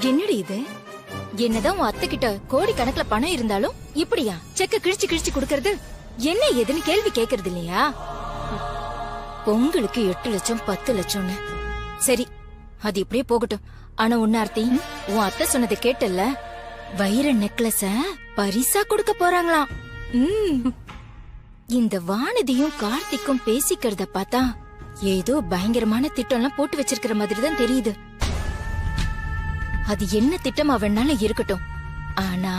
என்னடி இது? என்னதான் உன் அத்தை கிட்ட கோடி கணக்குல பணம் இருந்தாலும் இப்படியா செக்க கிழிச்சு கிழிச்சு குடுக்கறது? என்ன ஏதுன்னு கேள்வி கேக்குறது இல்லையா? பொங்கலுக்கு 8 லட்சம் 10 லட்சம்னு. சரி, அது இப்படியே போகட்டும். ஆனா உன்ன ஆர்த்தி, உன் அத்தை சொன்னதை கேட்டல்ல, வைர நெக்லஸ பரிசா கொடுக்க போறாங்களாம். இந்த வானதியும் கார்த்திக்கும் பேசிக்கிறத பார்த்தா ஏதோ பயங்கரமான திட்டம்லாம் போட்டு வச்சிருக்கிற மாதிரி தான் தெரியுது. அது என்ன திட்டமா வேணாலும் இருக்கட்டும். ஆனா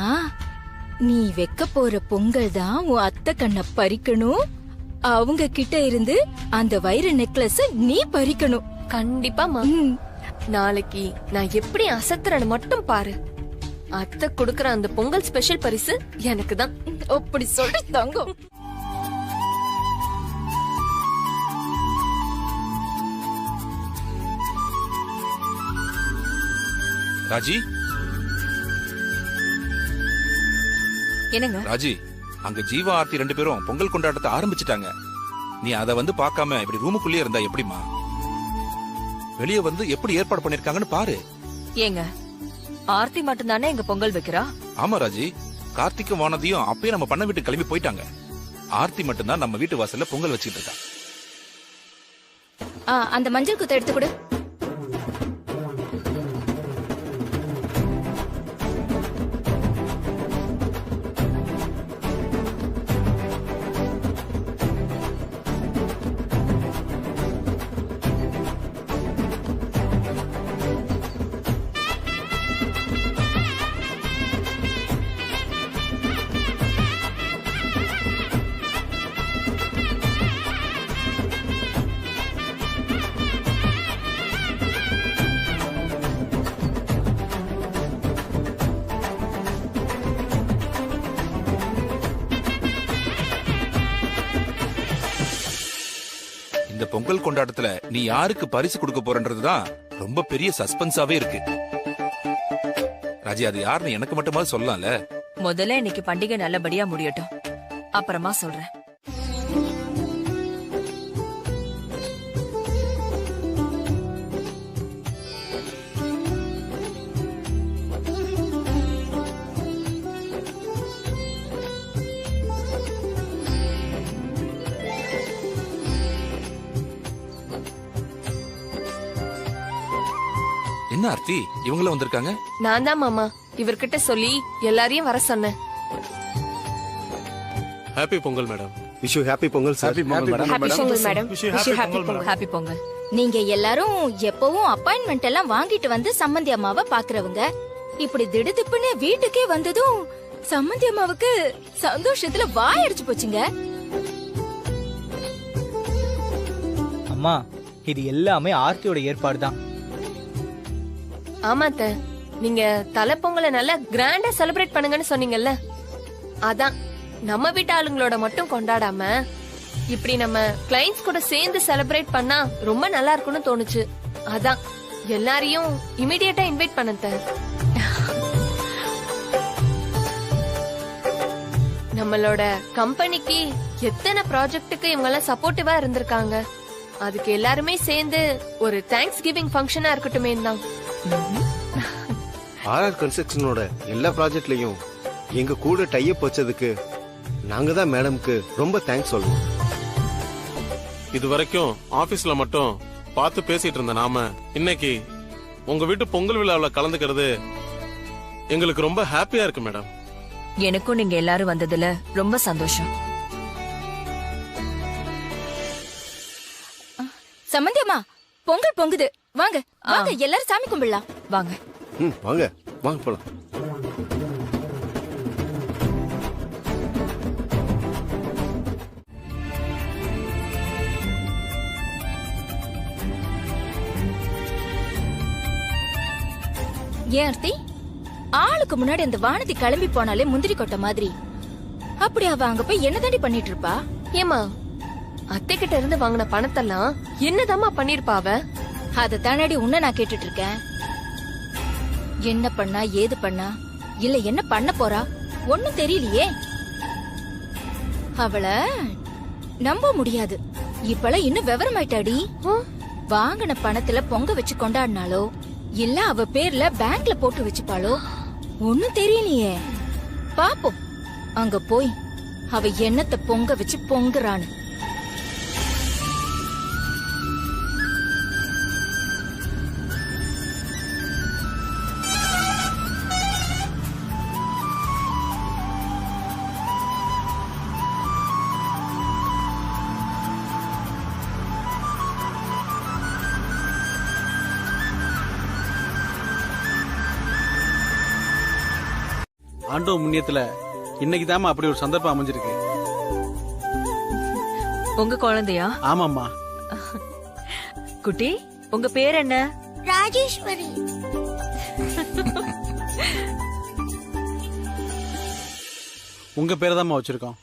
நீ வைக்க போற பொங்கல் தான் உன் அத்தை கண்ண பறிக்கணும். அவங்க கிட்ட இருந்து அந்த வைர நெக்லஸ நீ பறிக்கணும். கண்டிப்பா நாளைக்கு நான் எப்படி அசத்துறேன்னு மட்டும் பாரு. அத்தை கொடுக்கற அந்த பொங்கல் ஸ்பெஷல் பரிசு எனக்கு தான். அப்படி சொல்லி தங்கம். ராஜி, என்னங்க ராஜி, அங்க ஜீவா ஆர்த்தி 2 பேரும் பொங்கல் கொண்டாட்டத்தை ஆரம்பிச்சிட்டாங்க. நீ அத வந்து பார்க்காம இப்படி ரூமுக்குள்ளே இருந்தா எப்படிமா? வெளியே வந்து எப்படி ஏற்பாடு பண்ணிருக்காங்கன்னு பாரு. ஏங்க, ஆர்த்தி மட்டும் தானே எங்க பொங்கல் வைக்கிறா? ஆமா ராஜி, கார்த்திக்கும் வானதியும் அப்பயே நம்ம பண்ண வீட்டு கிளம்பி போயிட்டாங்க. ஆர்த்தி மட்டும் தான் நம்ம வீட்டு வாசல்ல பொங்கல் வச்சுட்டு இருக்கா. அந்த மஞ்சள் குத்த எடுத்து கொடு. இந்த பொங்கல் கொண்டாட்டத்துல நீ யாருக்கு பரிசு கொடுக்க போறன்றதுதான் ரொம்ப பெரிய சஸ்பென்ஸாவே இருக்கு. ராஜி, அது யாருன்னு எனக்கு மட்டுமாவது சொல்லலாம்ல? முதல்ல இன்னைக்கு பண்டிகை நல்லபடியா முடியட்டும், அப்புறமா சொல்றேன். என்ன ஆர்த்தி, இவங்களும் வந்திருக்காங்க? நான் தான் மாமா இவர்கிட்ட சொல்லி எல்லாரையும் வர சொன்னேன். Happy Pongal madam. Wish you happy Pongal sir. Happy Pongal madam. Wish you happy Pongal. Happy Pongal. நீங்க எல்லாரும் எப்பவும் அப்பாயின்மெண்ட் எல்லாம் வாங்கிட்டு வந்து சம்மந்தி அம்மாவை பாக்குறவங்க. இப்படி திடுதிப்புன்னு வீட்டுக்கே வந்ததும் சம்மந்தி அம்மாவுக்கு சந்தோஷத்துல வாயடிச்சு போச்சுங்க. அம்மா, இது எல்லாமே ஆர்த்தியோட ஏற்பாடு தான். ஆமாத்த, நீங்க தலை பொங்கலை நல்லா கிராண்டா செலிப்ரேட் பண்ணுங்கன்னு சொன்னீங்கல்ல, அதான் நம்ம வீட்டு ஆளுங்களோட மட்டும் கொண்டாடாம இப்படி நம்ம கிளைண்ட்ஸ் கூட சேர்ந்து செலிப்ரேட் பண்ணா ரொம்ப நல்லா இருக்கும்னு தோணுச்சு. அதான் எல்லாரையும் இமிடியேட்டா இன்வைட் பண்ணத. நம்மளோட கம்பெனிக்கு எத்தனை ப்ராஜெக்ட்டுக்கு இவங்க எல்லாம் சப்போர்ட்டிவா இருந்திருக்காங்க. அதுக்கு எல்லாருமே சேர்ந்து ஒரு தேங்க்ஸ் கிவிங் ஃபங்க்ஷனா இருக்கட்டுமே தான். ஆர்ஆர் கன்ஸ்ட்ரக்ஷனோட எல்லா ப்ராஜெக்ட்லயும் எங்க கூட டைப் வச்சதுக்கு நாங்க தான் மேடம்க்கு ரொம்ப தேங்க்ஸ் சொல்லணும். இது வரைக்கும் ஆபீஸ்ல மட்டும் பார்த்து பேசிட்டு இருந்த நாம இன்னைக்கு உங்க வீட்டு பொங்கல் விழாவில் கலந்துக்கிறது எங்களுக்கு ரொம்ப ஹாப்பியா இருக்கு மேடம். எனக்கும் நீங்க எல்லாரும் வந்ததுல ரொம்ப சந்தோஷம். சம்மந்தி அம்மா, பொங்கல் பொங்குது. வாங்க வாங்க, எல்லாரும் சாமி கும்பிடலாம். வாங்க வாங்க வாங்க போலாம். ஏன் ஆர்த்தி, ஆளுக்கு முன்னாடி அந்த வானதி கிளம்பி போனாலே முந்திரி கொட்ட மாதிரி அப்படி அவ அங்க போய் என்னதாண்டி பண்ணிட்டு இருப்பா? ஏமா, அத்தை கிட்ட இருந்து வாங்கின பணத்தெல்லாம் என்னதாமா பண்ணிருப்பா அவ? அத தானடி உன்ன நான் கேட்டுட்டு இருக்கேன். என்ன பண்ணா, ஏது பண்ணா, இல்ல என்ன பண்ண போறா, ஒண்ணும் தெரியலையே. அவள நம்ப முடியாது. இப்பெல்லாம் இன்னும் விவரமாயிட்டாடி. வாங்கின பணத்துல பொங்க வச்சு கொண்டாடினாலோ இல்ல அவ பேர்ல பேங்க்ல போட்டு வச்சுப்பாளோ ஒண்ணும் தெரியலையே. பாப்போம் அங்க போய் அவ எண்ணத்தை பொங்க வச்சு பொங்குறான்னு. ஆண்டோ முன்னியத்துல இன்னைக்கு தாமா அப்படி ஒரு சந்தர்ப்பம் அமைஞ்சிருக்கு. உங்க குழந்தையா? ஆமாம்மா. குட்டி, உங்க பேர் என்ன? ராஜேஸ்வரி. உங்க பேர் தான்மா வச்சிருக்கோம்.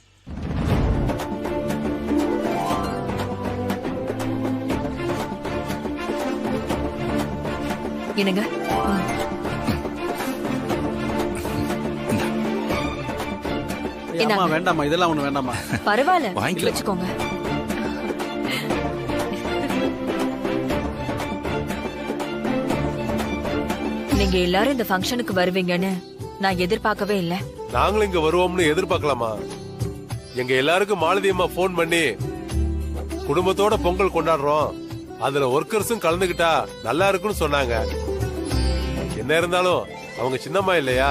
என்னங்க? அம்மா வேண்டாமா, இதெல்லாம் ஒண்ணு வேண்டாமா. பரவாயில்ல, வாங்கிக்கலாம். வச்சுக்கோங்க. நீங்க எல்லாரும் இந்த ஃபங்க்ஷனுக்கு வருவீங்கன்னு நான் எதிர்பார்க்கவே இல்ல. நாங்களும் இங்க வருவோம்னு எதிர்பார்க்கலாமா? எங்க எல்லாருக்கும் மாலதியம்மா போன் பண்ணி குடும்பத்தோட பொங்கல் கொண்டாடுறோம், அதுல ஒர்க்கர்ஸும் கலந்துகிட்டா நல்லா இருக்குன்னு சொன்னாங்க. என்ன இருந்தாலும் அவங்க சின்னம்மா இல்லையா?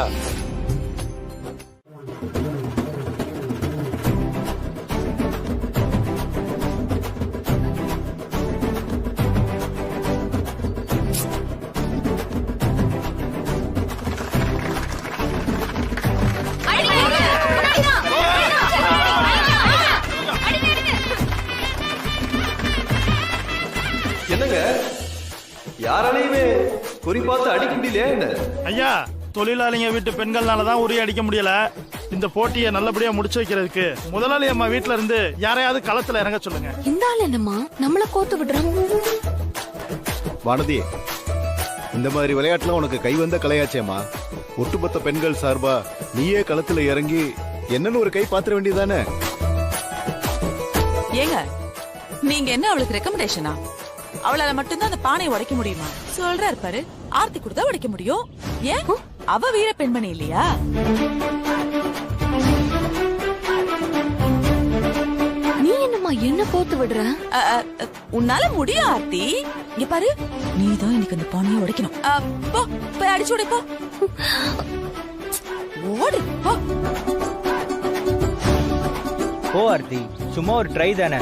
என்னங்க யாராலையுமே குறி பார்த்து அடிக்க முடியலையா என்ன? ஐயா, தொழிலாளிங்க வீட்டு பெண்கள்னாலதான் உரி அடிக்க முடியல. இந்த போட்டியை நல்லபடியா முடிச்சு வைக்கிறதுக்கு முதலாளி அம்மா வீட்டுல இருந்து யாரையாவது களத்துல இறங்க சொல்லுங்க. இந்த ஆள் என்னம்மா நம்மள கோத்து விடுறாங்க? வானதி, இந்த மாதிரி விளையாட்டுல உனக்கு கை வந்த கலையாச்சேம்மா. ஒட்டுமொத்த பெண்கள் சார்பா நீயே களத்துல இறங்கி என்னன்னு ஒரு கை பாத்திர வேண்டியதானே? ஏங்க, நீங்க என்ன அவளுக்கு ரெக்கமெண்டேஷனா? அவளால மட்டும்தான் அந்த பானையை உடைக்க முடியுமா? சொல்றாரு பாரு, ஆர்த்தி கொடுத்தா உடைக்க முடியும். ஏன் அவ வீர பெண்மணி இல்லையா? நீ என்னம்மா என்ன கோத்து விடுற? உன்னால முடியும் ஆர்த்தி. இங்க பாரு, நீதான் இன்னைக்கு அந்த பானையை உடைக்கணும். போ, போய் அடிச்சு உடைப்போ. ஓடு போ. ஓ ஆர்த்தி, சும்மா ஒரு ட்ரை தானே.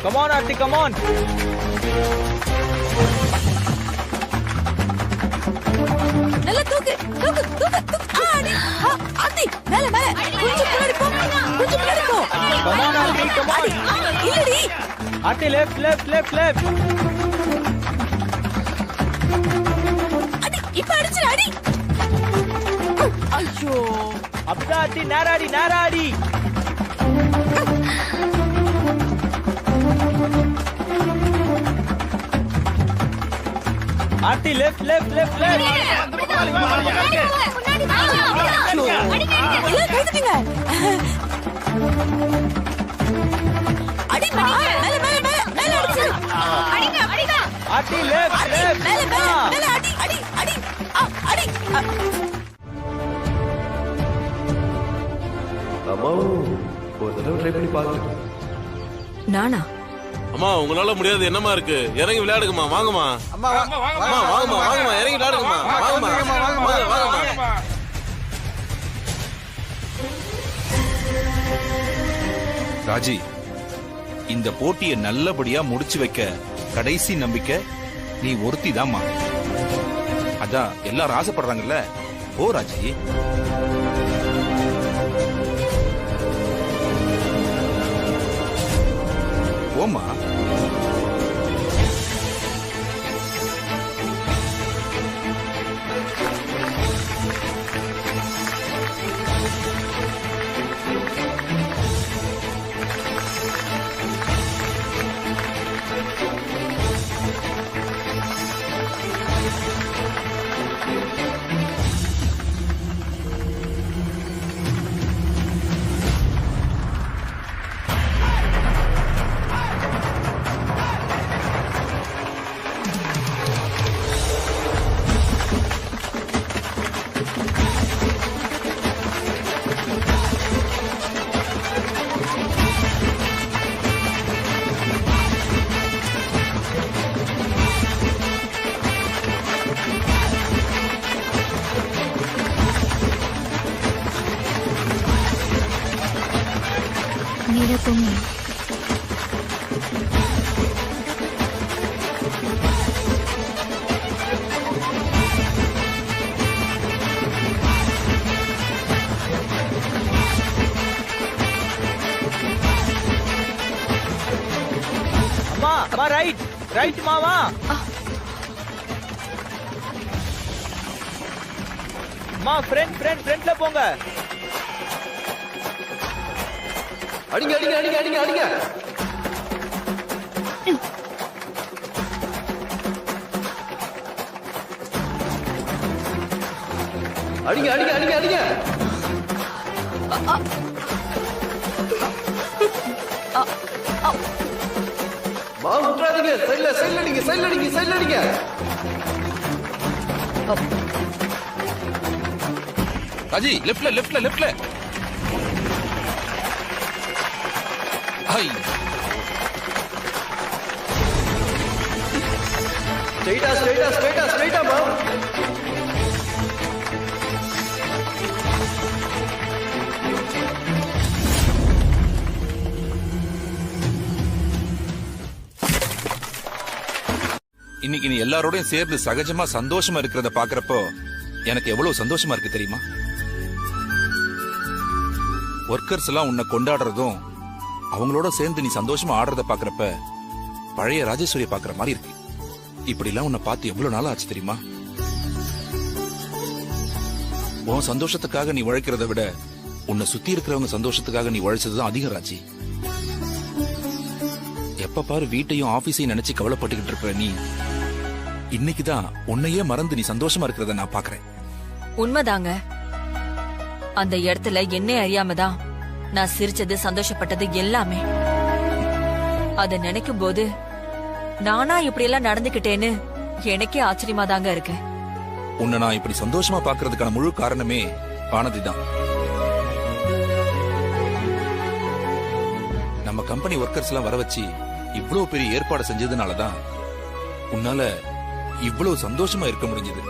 Come on, Aarti, come on. நல்ல தூக்கு, தூக்கு, தூக்கு, தூக்கு. ஆடி. ஆர்த்தி, மேல மேல. கொஞ்சம் பின்னாடி போ. கொஞ்சம் பின்னாடி போ. Come on, Aarti, come on. இல்லடி. Aarti, left, left, left, left. அடி, இப்ப அடிச்சிரு, அடி. ஐயோ. அப்படிதான் Aarthi, நேராடி, நேராடி. Aarthi, left, left, left, left. எல்லாம் கைதுங்க. அடிமா, மேல மேல மேல மேல அடிச்சு. அடிங்க, அடிங்க. Aarthi, left, left. மேல மேல மேல அடி, அடி, அடி. அடி. அம்மாவும் ஒரு தடவை ட்ரை பண்ணி பாருங்க. நானா? அம்மா, உங்களால முடியாது என்னமா இருக்கு? இறங்கி விளையாடுங்கம்மா. வாங்கம்மா. அம்மா வாங்கம்மா, வாங்கம்மா, இறங்கி விளையாடுங்கம்மா. வாங்கம்மா, வாங்கம்மா. ராஜி, இந்த போட்டியை நல்லபடியா முடிச்சு வைக்க கடைசி நம்பிக்கை நீ ஒருத்திதாம்மா. அதான் எல்லாரும் ஆசைப்படுறாங்கல்ல. ஓ ராஜி. போமா. அம்மா ரைட் ரைட் மாமா. அம்மா ஃப்ரண்ட்ல போங்க. அடிங்க அடிங்க அடிங்க அடிங்க அடிங்க. அடிங்க அடிங்க அடிங்க அடிங்க. மா விட்டுறாதீங்க. சைடுல அடிங்க சைடுல அடிங்க சைடுல அடிங்க. ராஜி லெஃப்ட்ல. ஹை. ஸ்ட்ரைட்டா மா. இன்னைக்கு நீ எல்லாரோடையும் சேர்ந்து சகஜமா சந்தோஷமா இருக்கிறத பாக்குறப்போ எனக்கு எவ்வளவு சந்தோஷமா இருக்கு தெரியுமா? ஒர்க்கர்ஸ் எல்லாம் உன்னை கொண்டாடுறதும் அவங்களோட சேர்ந்து நீ சந்தோஷமா ஆடுறத பாக்குறப்ப பழைய ராஜேஸ்வரியை பாக்குற மாதிரி இருக்கு. இப்படி எல்லாம் உன்னை பார்த்து எவ்வளவு நாள் ஆச்சு தெரியுமா? உன் சந்தோஷத்துக்காக நீ உழைக்கிறத விட உன்னை சுத்தி இருக்கிறவங்க சந்தோஷத்துக்காக நீ உழைச்சதுதான் அதிகம் ராஜி. எப்ப பாரு வீட்டையும் ஆபீஸையும் நினைச்சு கவலைப்பட்டுக்கிட்டு இருக்கிற நீ இன்னைக்குதான் உன்னையே மறந்து நீ சந்தோஷமா இருக்கிறத நான் பாக்குறேன். உண்மைதாங்க. அந்த இடத்துல என்ன அறியாம தான் நான் சிரிச்சது சந்தோஷப்பட்டது எல்லாமே. அத நினைக்கும் போது நானா இப்படி எல்லாம் நடந்துகிட்டேன்னு எனக்கே ஆச்சரியமா தாங்க இருக்கு. உன்னை நான் இப்படி சந்தோஷமா பாக்குறதுக்கான முழு காரணமே வானதி தான். நம்ம கம்பெனி ஒர்க்கர்ஸ் எல்லாம் வர வச்சு இவ்வளவு பெரிய ஏற்பாடு செஞ்சதுனாலதான் உன்னால இவ்வளவு சந்தோஷமா இருக்க முடிஞ்சது.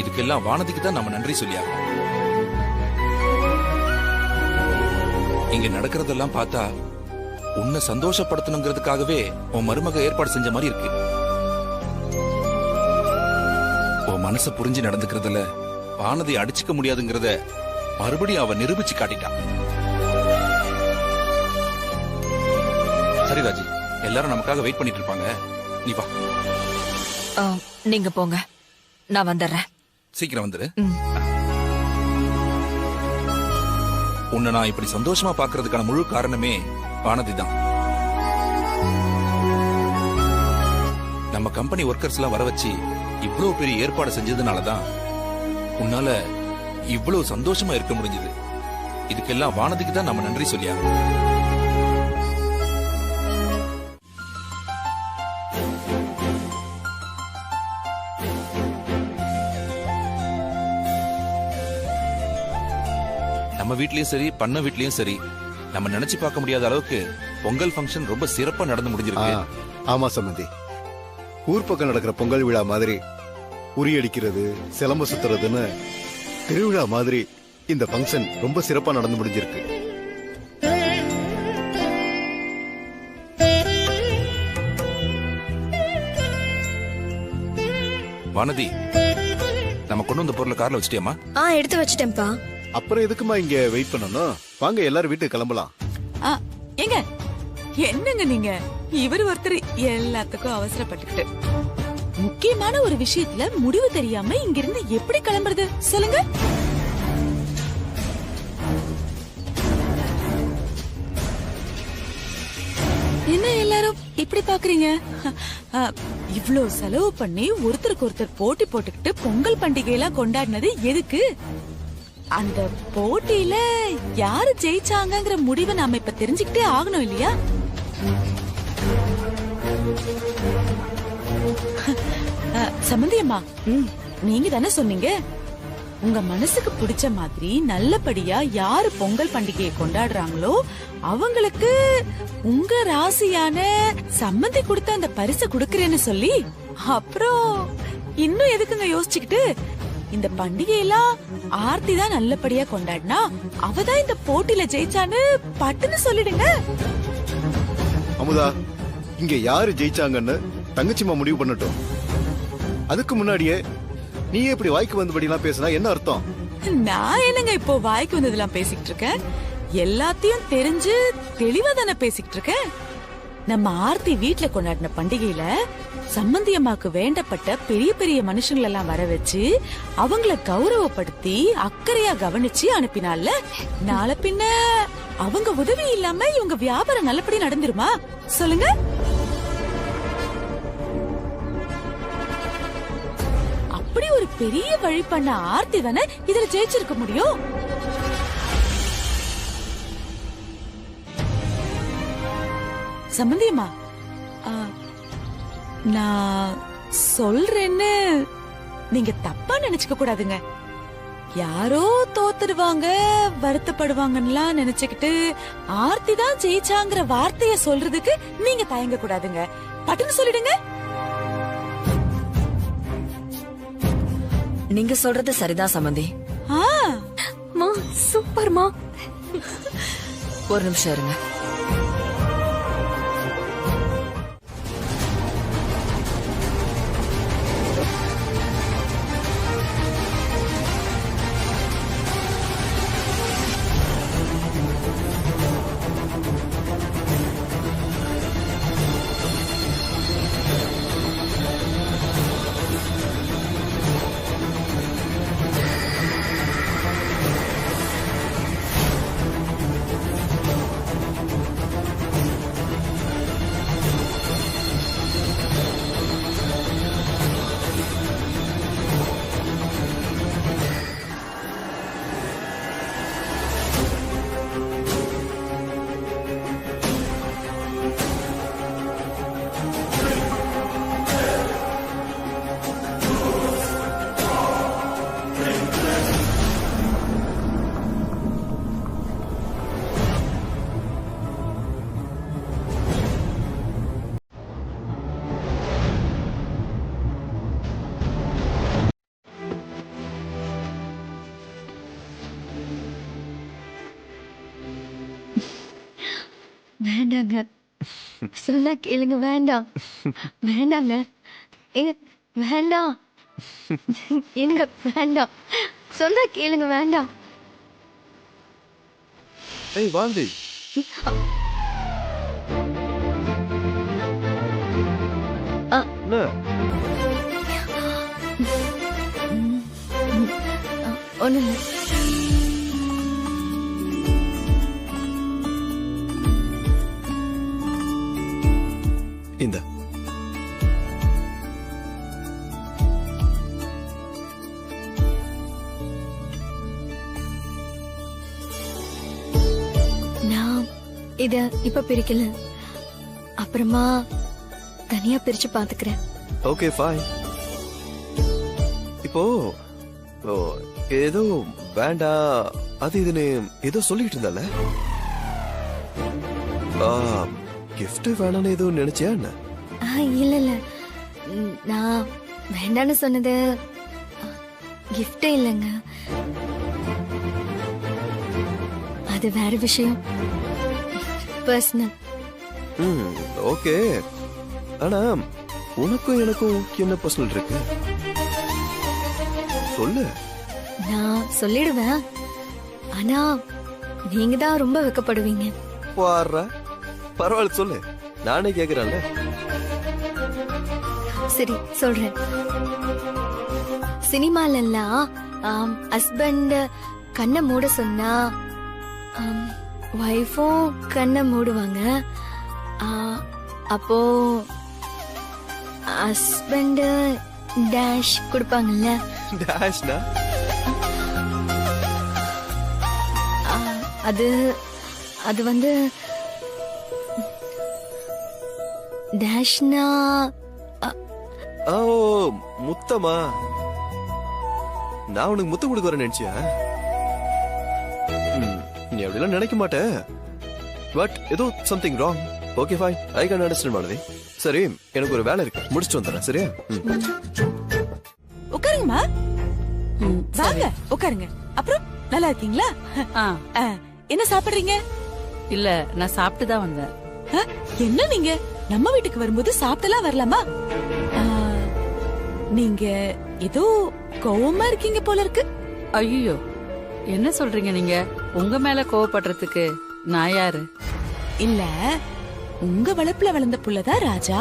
இதுக்கெல்லாம் வானதிக்கு தான் நம்ம நன்றி சொல்லியாகணும். இங்க நடக்கிறதெல்லாம் பார்த்தா உன்னை சந்தோஷப்படுத்தணுங்கிறதுக்காகவே உன் மருமக ஏற்பாடு செஞ்ச மாதிரி இருக்கு. உன் மனச புரிஞ்சு நடந்துக்கிறதுல வானதி அடிச்சுக்க முடியாதுங்கிறத மறுபடியும் அவ நிரூபிச்சு காட்டிட்டான். சரி ராஜி, எல்லாரும் நமக்காக வெயிட் பண்ணிட்டு இருப்பாங்க. நீ வா. நீங்க போங்க, நான் வந்துடுறேன். சீக்கிரம் வந்துரு. உன்னை நான் இப்படி சந்தோஷமா பாக்குறதுக்கான முழு காரணமே வானதி தான். நம்ம கம்பெனி ஒர்க்கர்ஸ் எல்லாம் வர வச்சு இவ்வளவு பெரிய ஏற்பாடு செஞ்சதுனாலதான் உன்னால இவ்வளவு சந்தோஷமா இருக்க முடிஞ்சது. இதுக்கெல்லாம் வானதிக்கு தான் நம்ம நன்றி சொல்லியாகணும். நம்ம வீட்லயும் சரி பண்ண வீட்லயும் சரி நம்ம நினைச்சு பார்க்க முடியாத அளவுக்கு பொங்கல் ஃபங்க்ஷன் ரொம்ப சிறப்பா நடந்து முடிஞ்சிருக்கு. ஆமா சம்பந்தி, ஊர் பக்கம் நடக்கிற பொங்கல் விழா மாதிரி உரியடிக்கிறது சிலம்ப சுத்துறதுன்னு திருவிழா மாதிரி இந்த ஃபங்க்ஷன் ரொம்ப சிறப்பா நடந்து முடிஞ்சிருக்கு. வானதி, நம்ம கொண்டு வந்த பொருளை கார்ல வச்சிட்டியாமா? எடுத்து வச்சிட்டேன்ப்பா. அப்புறம் எதுக்குமா இங்க வெயிட் பண்ணணும்? வாங்க எல்லாரும் வீட்டுக்கு கிளம்பலாம். ஏங்க என்னங்க நீங்க இவர் ஒருத்தர் எல்லாத்துக்கும் அவசரப்பட்டுக்கிட்டு முக்கியமான ஒரு விஷயத்துல முடிவு தெரியாம இங்கிருந்து எப்படி கிளம்புறது சொல்லுங்க. என்ன எல்லாரும் இப்படி பாக்குறீங்க? இவ்ளோ செலவு பண்ணி ஒருத்தருக்கு ஒருத்தர் போட்டி போட்டுக்கிட்டு பொங்கல் பண்டிகை எல்லாம் கொண்டாடினது எதுக்கு? அந்த போட்டியில யாரு ஜெயிச்சாங்கங்கிற முடிவை நாம இப்ப தெரிஞ்சுக்கிட்டே ஆகணும் இல்லையா? சம்பந்தியம்மா, நீங்க தானே சொன்னீங்க உங்க மனசுக்கு பிடிச்ச மாதிரி நல்லபடியா யாரு பொங்கல் பண்டிகையை கொண்டாடுறாங்களோ அவங்களுக்கு உங்க ராசியான சம்மந்தி கொடுத்த அந்த பரிசை கொடுக்கறேன்னு சொல்லி. அப்புறம் இன்னும் எதுக்குங்க யோசிச்சுக்கிட்டு? இந்த பண்டிகையெல்லாம் ஆர்த்தி தான் நல்லபடியா கொண்டாடினா அவதான் இந்த போட்டியில ஜெயிச்சான்னு பட்டுன்னு சொல்லிடுங்க. அமுதா, இங்க யாரு ஜெயிச்சாங்கன்னு தங்கச்சிமா முடிவு பண்ணட்டும். அதுக்கு முன்னாடியே நீ இப்படி வாய்க்கு வந்தபடிலாம் பேசினா என்ன அர்த்தம்? நான் என்னங்க இப்போ வாய்க்கு வந்ததெல்லாம் பேசிக்கிட்டு இருக்கேன்? எல்லாத்தையும் தெரிஞ்சு தெளிவா தானே பேசிக்கிட்டு இருக்கேன். நம்ம ஆர்த்தி வீட்டுல கொண்டாடின பண்டிகையில சம்பந்தி அம்மாக்கு வேண்டப்பட்ட பெரிய பெரிய மனுஷங்களை எல்லாம் வர வச்சு அவங்கள கௌரவப்படுத்தி அக்கறையா கவனிச்சு அனுப்பினால, நாளை பின்ன அவங்க உதவி இல்லாம இவங்க வியாபாரம் நல்லபடி நடந்துருமா சொல்லுங்க? அப்படி ஒரு பெரிய வழி பண்ண ஆர்த்தி தானே இதுல ஜெயிச்சிருக்க முடியும். சம்பந்தியம்மா, நான் சொல்றேன்னு நீங்க தப்பா நினைச்சுக்க கூடாதுங்க. யாரோ தோத்துடுவாங்க வருத்தப்படுவாங்கன்னு நினைச்சுக்கிட்டு ஆர்த்தி தான் ஜெயிச்சாங்கிற வார்த்தைய சொல்றதுக்கு நீங்க தயங்க கூடாதுங்க. பட்டுன்னு சொல்லிடுங்க. நீங்க சொல்றது சரிதான் சம்பந்தி. சூப்பர்மா. ஒரு நிமிஷம் இருங்க. வேண்டாங்க, சொன்னா கேளுங்க. வேண்டாம் வேண்டாங்க, எங்க வேண்டாம், எங்க வேண்டாம், சொன்னா கேளுங்க. வேண்டாம். ஏய் வாந்தி, ஒண்ணு இந்த நான் இத இப்ப பிரிக்கல, அப்புறமா தனியா பிரிச்சு பாத்துக்கிறேன். Okay fine. இப்போ ஏதோ வேண்டாம் அது இதுன்னு ஏதோ சொல்லிட்டு இருந்தால, கிஃப்ட் வேணான்னு ஏதோ நினைச்சியா என்ன? இல்ல இல்ல, நான் வேண்டான்னு சொன்னது கிஃப்டே இல்லைங்க, அது வேற விஷயம், பர்சனல். ஓகே, ஆனா உனக்கும் எனக்கும் என்ன பர்சனல் இருக்கு சொல்லு. நான் சொல்லிடுவேன், ஆனா நீங்க தான் ரொம்ப வெக்கப்படுவீங்க. பரவாயில்ல சொல்லு. நானே கேக்குறேன்ல. சரி சொல்றேன். சினிமால எல்லாம் ஹஸ்பண்ட் கண்ணை மூட சொன்னா வைஃபும் கண்ணை மூடுவாங்க. அப்போ ஹஸ்பண்ட் டேஷ் கொடுப்பாங்கல்ல. டேஷ்னா அது அது வந்து டேஷ்னா ஓ முத்தமா? நான் உனக்கு முத்தம் கொடுக்க வரேன் நினைச்சியா? நீ அப்படிலாம் நினைக்க மாட்டேன். பட் ஏதோ something wrong. Okay fine, I can understand Malathi. சரி, எனக்கு ஒரு வேலை இருக்கு, முடிச்சுட்டு வந்துடுறேன். சரியா? உட்காருங்கம்மா. வாங்க உட்காருங்க. அப்புறம் நல்லா இருக்கீங்களா? என்ன சாப்பிடுறீங்க? இல்ல, நான் சாப்பிட்டு தான் வந்தேன். என்ன நீங்க நம்ம வீட்டுக்கு வரும்போது சாப்பிட்டலாம் வரலாமா? நீங்க ஏதோ கோவமா இருக்கீங்க போல இருக்கு. ஐயோ, என்ன சொல்றீங்க நீங்க? உங்க மேல கோவப்படுறதுக்கு நான் யாரு? இல்ல, உங்க வளப்புல வளர்ந்த புள்ளதான் ராஜா.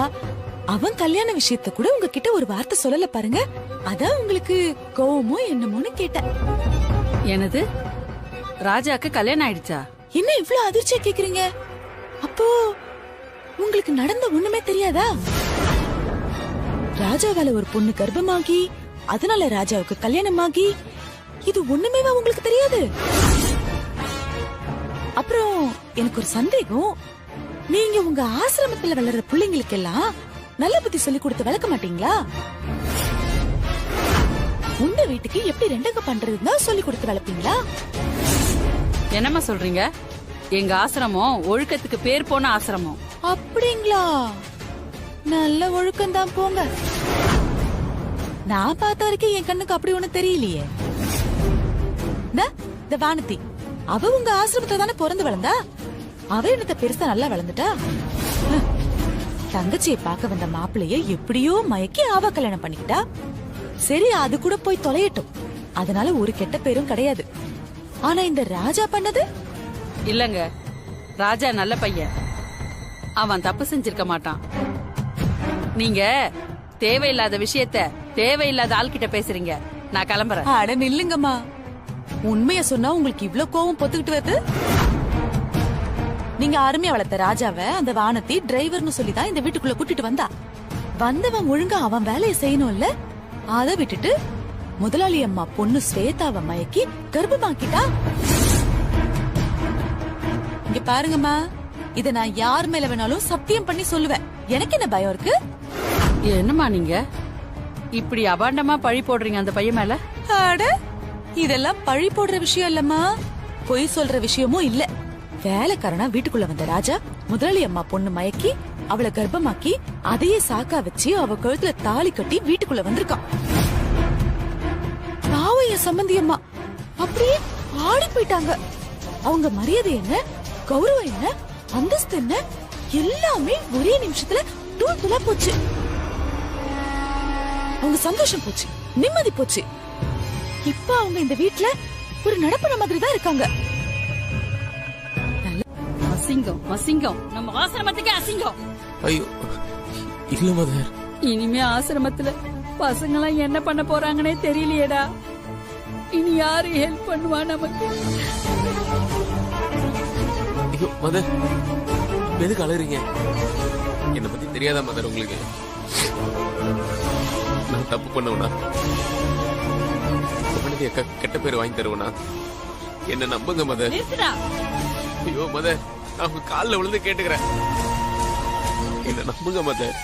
அவன் கல்யாண விஷயத்த கூட உங்ககிட்ட ஒரு வார்த்தை சொல்லல பாருங்க. அதான் உங்களுக்கு கோவமோ என்னமோன்னு கேட்டேன். எனது ராஜாக்கு கல்யாணம் ஆயிடுச்சா? என்ன இவ்ளோ அதிர்ச்சியா கேக்குறீங்க? அப்போ உங்களுக்கு நடந்த ஒண்ணுமே தெரியாதா? ராஜாவால ஒரு பொண்ணு கர்ப்பமாகி அதனால ராஜாவுக்கு கல்யாணமாகி இது ஒண்ணுமே உங்களுக்கு தெரியாது? அப்புறம் எனக்கு ஒரு சந்தேகம். நீங்க உங்க ஆசிரமத்துல வளர்ற பிள்ளைங்களுக்கு எல்லாம் நல்ல புத்தி சொல்லி கொடுத்து வளர்க்க மாட்டீங்களா? உங்க வீட்டுக்கு எப்படி ரெண்டங்க பண்றதுன்னா சொல்லி கொடுத்து வளர்ப்பீங்களா? என்னம்மா சொல்றீங்க? எங்க ஆசிரமம் ஒழுக்கத்துக்கு பேர் போன ஆசிரமம். அப்படிங்களா? நல்ல ஒழுக்கம் தான் போங்க. நான் பார்த்த வரைக்கும் என் கண்ணுக்கு அப்படி ஒண்ணு தெரியலையே. இந்த வானதி, அவ உங்க ஆசிரமத்துல தானே பிறந்து வளர்ந்தா. அவ என்னத்த பெருசா நல்லா வளர்ந்துட்டா. தங்கச்சியை பார்க்க வந்த மாப்பிள்ளைய எப்படியோ மயக்கி அவ கல்யாணம் பண்ணிக்கிட்டா. சரி, அது கூட போய் தொலையட்டும். அதனால ஒரு கெட்ட பேரும் கிடையாது. ஆனா இந்த ராஜா பண்ணது இல்லங்க. ராஜா நல்ல பையன், அவன் தப்பு செஞ்சிருக்க மாட்டான். நீங்க தேவையில்லாத விஷயத்த தேவையில்லாத ஆள்கிட்ட பேசுறீங்க. நான் கிளம்புறேன். அட நில்லுங்கம்மா. உண்மைய சொன்னா உங்களுக்கு இவ்ளோ கோவம் பொத்துக்கிட்டு வருது? நீங்க அருமையா வளர்த்த ராஜாவை அந்த வானத்தி டிரைவர்னு சொல்லிதான் இந்த வீட்டுக்குள்ள கூட்டிட்டு வந்தா. வந்தவன் ஒழுங்கா அவன் வேலையை செய்யணும்ல. அதை விட்டுட்டு முதலாளி அம்மா பொண்ணு ஸ்வேதாவை மயக்கி கர்ப்பமாக்கிட்டா. இங்க பாருங்கம்மா, இத நான் யார் மேல வேணாலும் சத்தியம் பண்ணி சொல்லுவேன். எனக்கு என்ன பயம் இருக்கு? என்னம்மா நீங்க இப்படி அபாண்டமா பழி போடுறீங்க அந்த பையன் மேல? அட, இதெல்லாம் பழி போடுற விஷயம் இல்லம்மா, பொய் சொல்ற விஷயமும் இல்ல. வேலைக்காரனா வீட்டுக்குள்ள வந்த ராஜா முதலாளி அம்மா பொண்ணு மயக்கி அவளை கர்ப்பமாக்கி அதையே சாக்கா வச்சு அவ கழுத்துல தாலி கட்டி வீட்டுக்குள்ள வந்திருக்கான். பாவம் என் சம்பந்தி அம்மா அப்படியே ஆடி போயிட்டாங்க. அவங்க மரியாதை என்ன, கௌரவம் என்ன, அந்தஸ்து என்ன, எல்லாமே ஒரே நிமிஷத்துல தூள் தூளா போச்சு. அவங்க சந்தோஷம் போச்சு, நிம்மதி போச்சு. இப்ப அவங்க இந்த வீட்ல ஒரு நடப்புற மாதிரி தான் இருக்காங்க. அசிங்கம், அசிங்கம், நம்ம ஆசிரமத்துக்கே அசிங்கம். ஐயோ இல்ல மதர். இனிமே ஆசிரமத்துல பசங்களாம் என்ன பண்ண போறாங்கன்னே தெரியலையேடா. இனி யாரு ஹெல்ப் பண்ணுவா நமக்கு? ஐயோ மதர், எதுக்கு அழறீங்க? என்னை பத்தி தெரியாதா மதர் உங்களுக்கு? நான் தப்பு பண்ணவனா? கெட்ட பேர் வாங்கி தருவனா? என்ன நம்புங்க மதர். ஐயோ மதர், நான் உங்க காலில் விழுந்து கேட்டுக்கிறேன், என்ன நம்புங்க மதர்.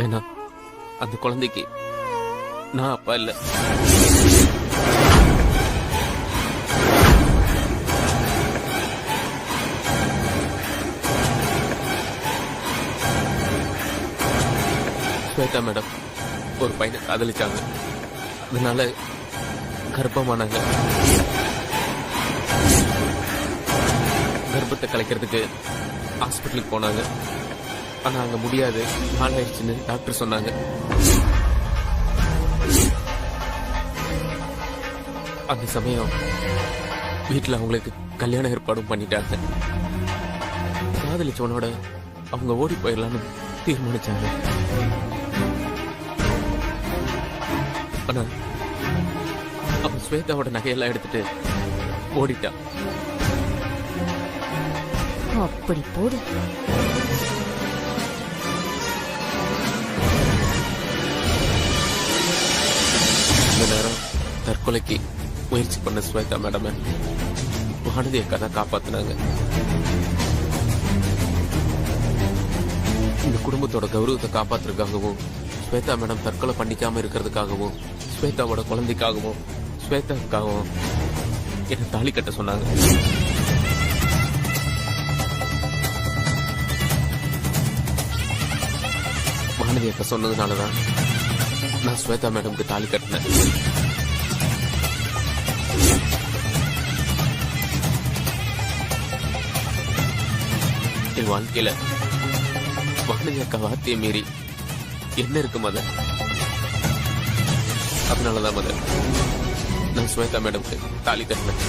ஏன்னா அந்த குழந்தைக்கு நான் அப்பா இல்ல. ஸ்வேதா மேடம் ஒரு பையனை காதலிச்சாங்க, அதனால கர்ப்பமானாங்க. கர்ப்பத்தை கலைக்கிறதுக்கு ஹாஸ்பிட்டலுக்கு போனாங்க. ஆனா அங்க முடியாது, நாள் ஆயிடுச்சுன்னு டாக்டர் சொன்னாங்க. அந்த சமயம் வீட்டுல அவங்களுக்கு கல்யாண ஏற்பாடும் பண்ணிட்டாங்க. காதலிச்சவனோட அவங்க ஓடி போயிடலான்னு தீர்மானிச்சாங்க. ஆனா அவன் ஸ்வேதாவோட நகையெல்லாம் எடுத்துட்டு ஓடிட்டான். அப்படி போடு. இந்த நேரம் தற்கொலைக்கு முயற்சி பண்ண ஸ்வேதா மேடம் வானதி அக்கா தான் காப்பாத்தினாங்க. இந்த குடும்பத்தோட கௌரவத்தை காப்பாத்துறதுக்காகவும், ஸ்வேதா மேடம் தற்கொலை பண்ணிக்காம இருக்கிறதுக்காகவும், ஸ்வேதாவோட குழந்தைக்காகவும், ஸ்வேதாவுக்காகவும் என்ன தாலி கட்ட சொன்னாங்க. வானதி அக்கா சொன்னதுனாலதான் நான் ஸ்வேதா மேடம்க்கு தாலி கட்டினேன். என் வாழ்க்கையில வானதி அக்கா வார்த்தையை மீறி என்ன இருக்கு மதன்? அதனாலதான் மதன் நான் ஸ்வேதா மேடம்க்கு தாலி கட்டினேன்.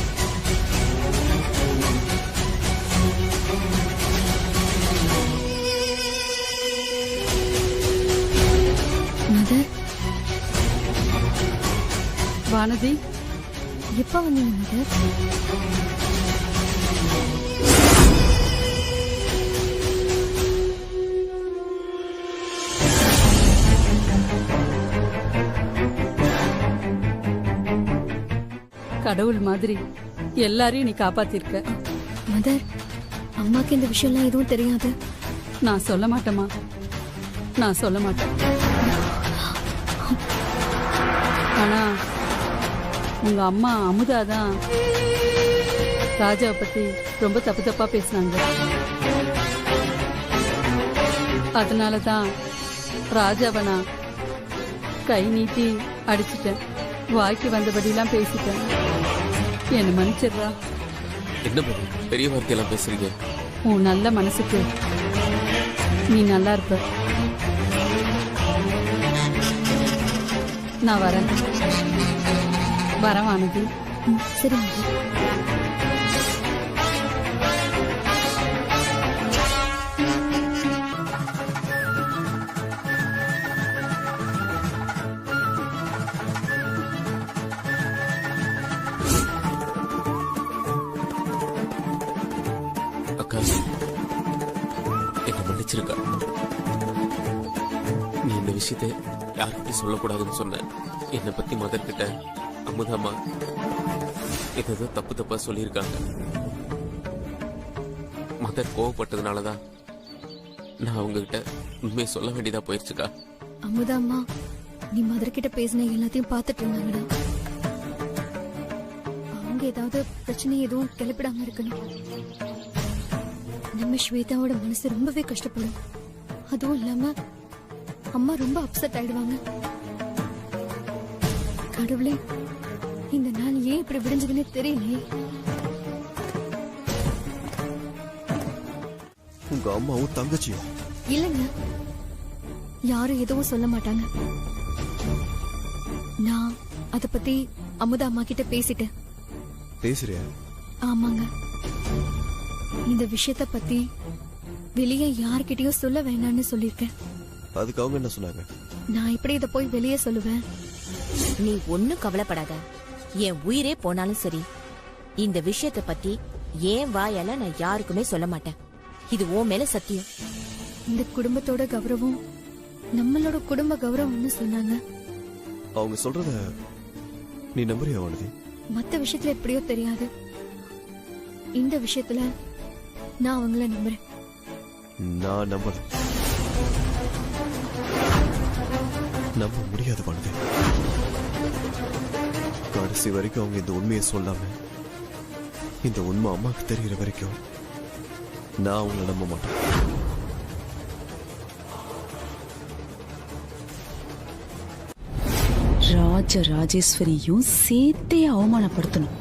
வானதி, எப்ப வந்தீங்க மதர்? கடவுள் மாதிரி எல்லாரையும் நீ காப்பாத்திருக்க. மதர், அம்மாக்கு இந்த விஷயம்லாம் எதுவும் தெரியாது. நான் சொல்ல மாட்டேமா, நான் சொல்ல மாட்டேன். ஆனா உங்க அம்மா அமுதா தான் ராஜாவை பத்தி ரொம்ப தப்பு தப்பா பேசினாங்க. அதனாலதான் ராஜாவை நான் கை நீட்டி அடிச்சிட்டேன். வாய்க்கு வந்தபடியெல்லாம் பேசிட்டேன். என்ன மன்னிச்சிடுறா. என்ன பெரிய வார்த்தையெல்லாம் பேசுறீங்க? உன் நல்ல மனசுக்கு நீ நல்லா இருப்ப. நான் வரேன். வரவானது. சரி. அக்கா என்ன மன்னிச்சிருக்கா. நீ இந்த விஷயத்தை யாருக்கிட்டையும் சொல்லக்கூடாதுன்னு சொன்ன. என்னை பத்தி மதர் கிட்ட அமுதாமா ஏதோ தப்பு தப்பா சொல்லியிருக்காங்க. மதர் கோவப்பட்டதுனாலதான் நான் அவங்ககிட்ட உண்மையை சொல்ல வேண்டியதா போயிருச்சுக்கா. அமுதாம்மா, நீ மதர் கிட்ட பேசின எல்லாத்தையும் பார்த்துட்டு இருந்தாங்கடா. அவங்க ஏதாவது பிரச்சனை எதுவும் கிளப்பிடாம இருக்கணும். நம்ம ஸ்வேதாவோட மனசு ரொம்பவே கஷ்டப்படும். அதுவும் இல்லாம அம்மா ரொம்ப அப்செட் ஆயிடுவாங்க. கடவுளே, இந்த நாள் ஏன் இப்படி விடிஞ்சதுன்னே தெரியலையே. உங்க அம்மாவும் தங்கச்சியும் இல்லங்க, யாரும் எதுவும் சொல்ல மாட்டாங்க. நான் அத பத்தி அமுதா அம்மா கிட்ட பேசிட்டேன். பேசுறியா? ஆமாங்க. இந்த விஷயத்த பத்தி வெளியே யார்கிட்டயும் சொல்ல வேண்டாம்னு சொல்லிருக்கேன். அதுக்கு அவங்க என்ன சொன்னாங்க? நான் இப்படி இத போய் வெளியே சொல்லுவேன். நீ ஒன்னும் கவலைப்படாத. என் உயிரே போனாலும் சரி, இந்த விஷயத்தை பத்தி ஏன் வாயால நான் யாருக்குமே சொல்ல மாட்டேன். இது உன் மேல சத்தியம். இந்த குடும்பத்தோட கௌரவம் நம்மளோட குடும்ப கௌரவம்னு சொன்னாங்க. அவங்க சொல்றத நீ நம்புறியா வானதி? மத்த விஷயத்துல எப்படியோ தெரியாது, இந்த விஷயத்துல நான் அவங்கள நம்புறேன். நான் நம்ப முடியாது வானதி. கடைசி வரைக்கும் அவங்க இந்த உண்மையை சொல்லாம, இந்த உண்மை அம்மாக்கு தெரியற வரைக்கும் நான் அவங்கள நம்ப மாட்டேன். ராஜ ராஜேஸ்வரியும் சேர்த்தே அவமானப்படுத்தணும்.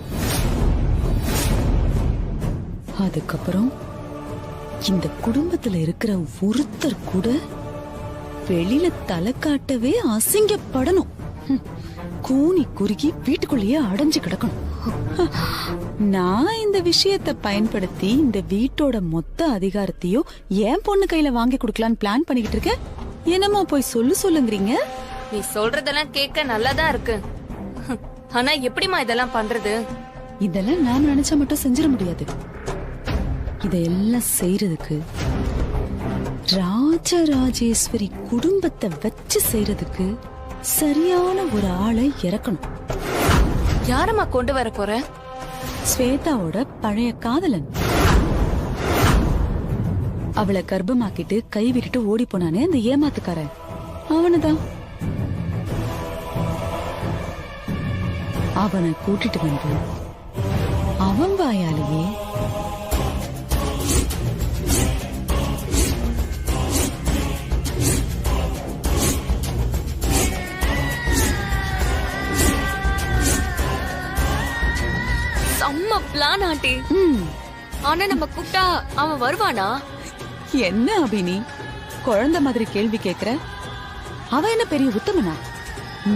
அதுக்கப்புறம் இந்த குடும்பத்துல இருக்கிற ஒருத்தர் கூட வெளியில தலை காட்டவே அசிங்கப்படணும். கூனி குறுகி வீட்டுக்குள்ளேயே அடைஞ்சு கிடக்கணும். நான் இந்த விஷயத்தை பயன்படுத்தி இந்த வீட்டோட மொத்த அதிகாரத்தையும் என் பொண்ணு கையில வாங்கி கொடுக்கலான்னு பிளான் பண்ணிக்கிட்டு இருக்கேன். என்னமா போய் சொல்லுங்கிறீங்க? நீ சொல்றதெல்லாம் கேட்க நல்லாதான் இருக்கு. ஆனா எப்படிமா இதெல்லாம் பண்றது? இதெல்லாம் நான் நினைச்சா மட்டும் செஞ்சிட முடியாது. இதெல்லாம் செய்யறதுக்கு ராஜராஜேஸ்வரி குடும்பத்தை வச்சு செய்யறதுக்கு சரியான ஒரு ஆளை இறக்கணும். யாரம்மா கொண்டு வர போற? ஸ்வேதாவோட பழைய காதலன். அவளை கர்ப்பமாக்கிட்டு கை விட்டுட்டு ஓடி போனானே அந்த ஏமாத்துக்காரன், அவனுதான். அவனை கூட்டிட்டு வந்து அவன் வாயாலேயே செம்ம பிளான் ஆண்டி. ஆனா நம்ம கூப்பிட்டா அவன் வருவானா? என்ன அபினி குழந்தை மாதிரி கேள்வி கேக்குற? அவன் என்ன பெரிய உத்தமனா?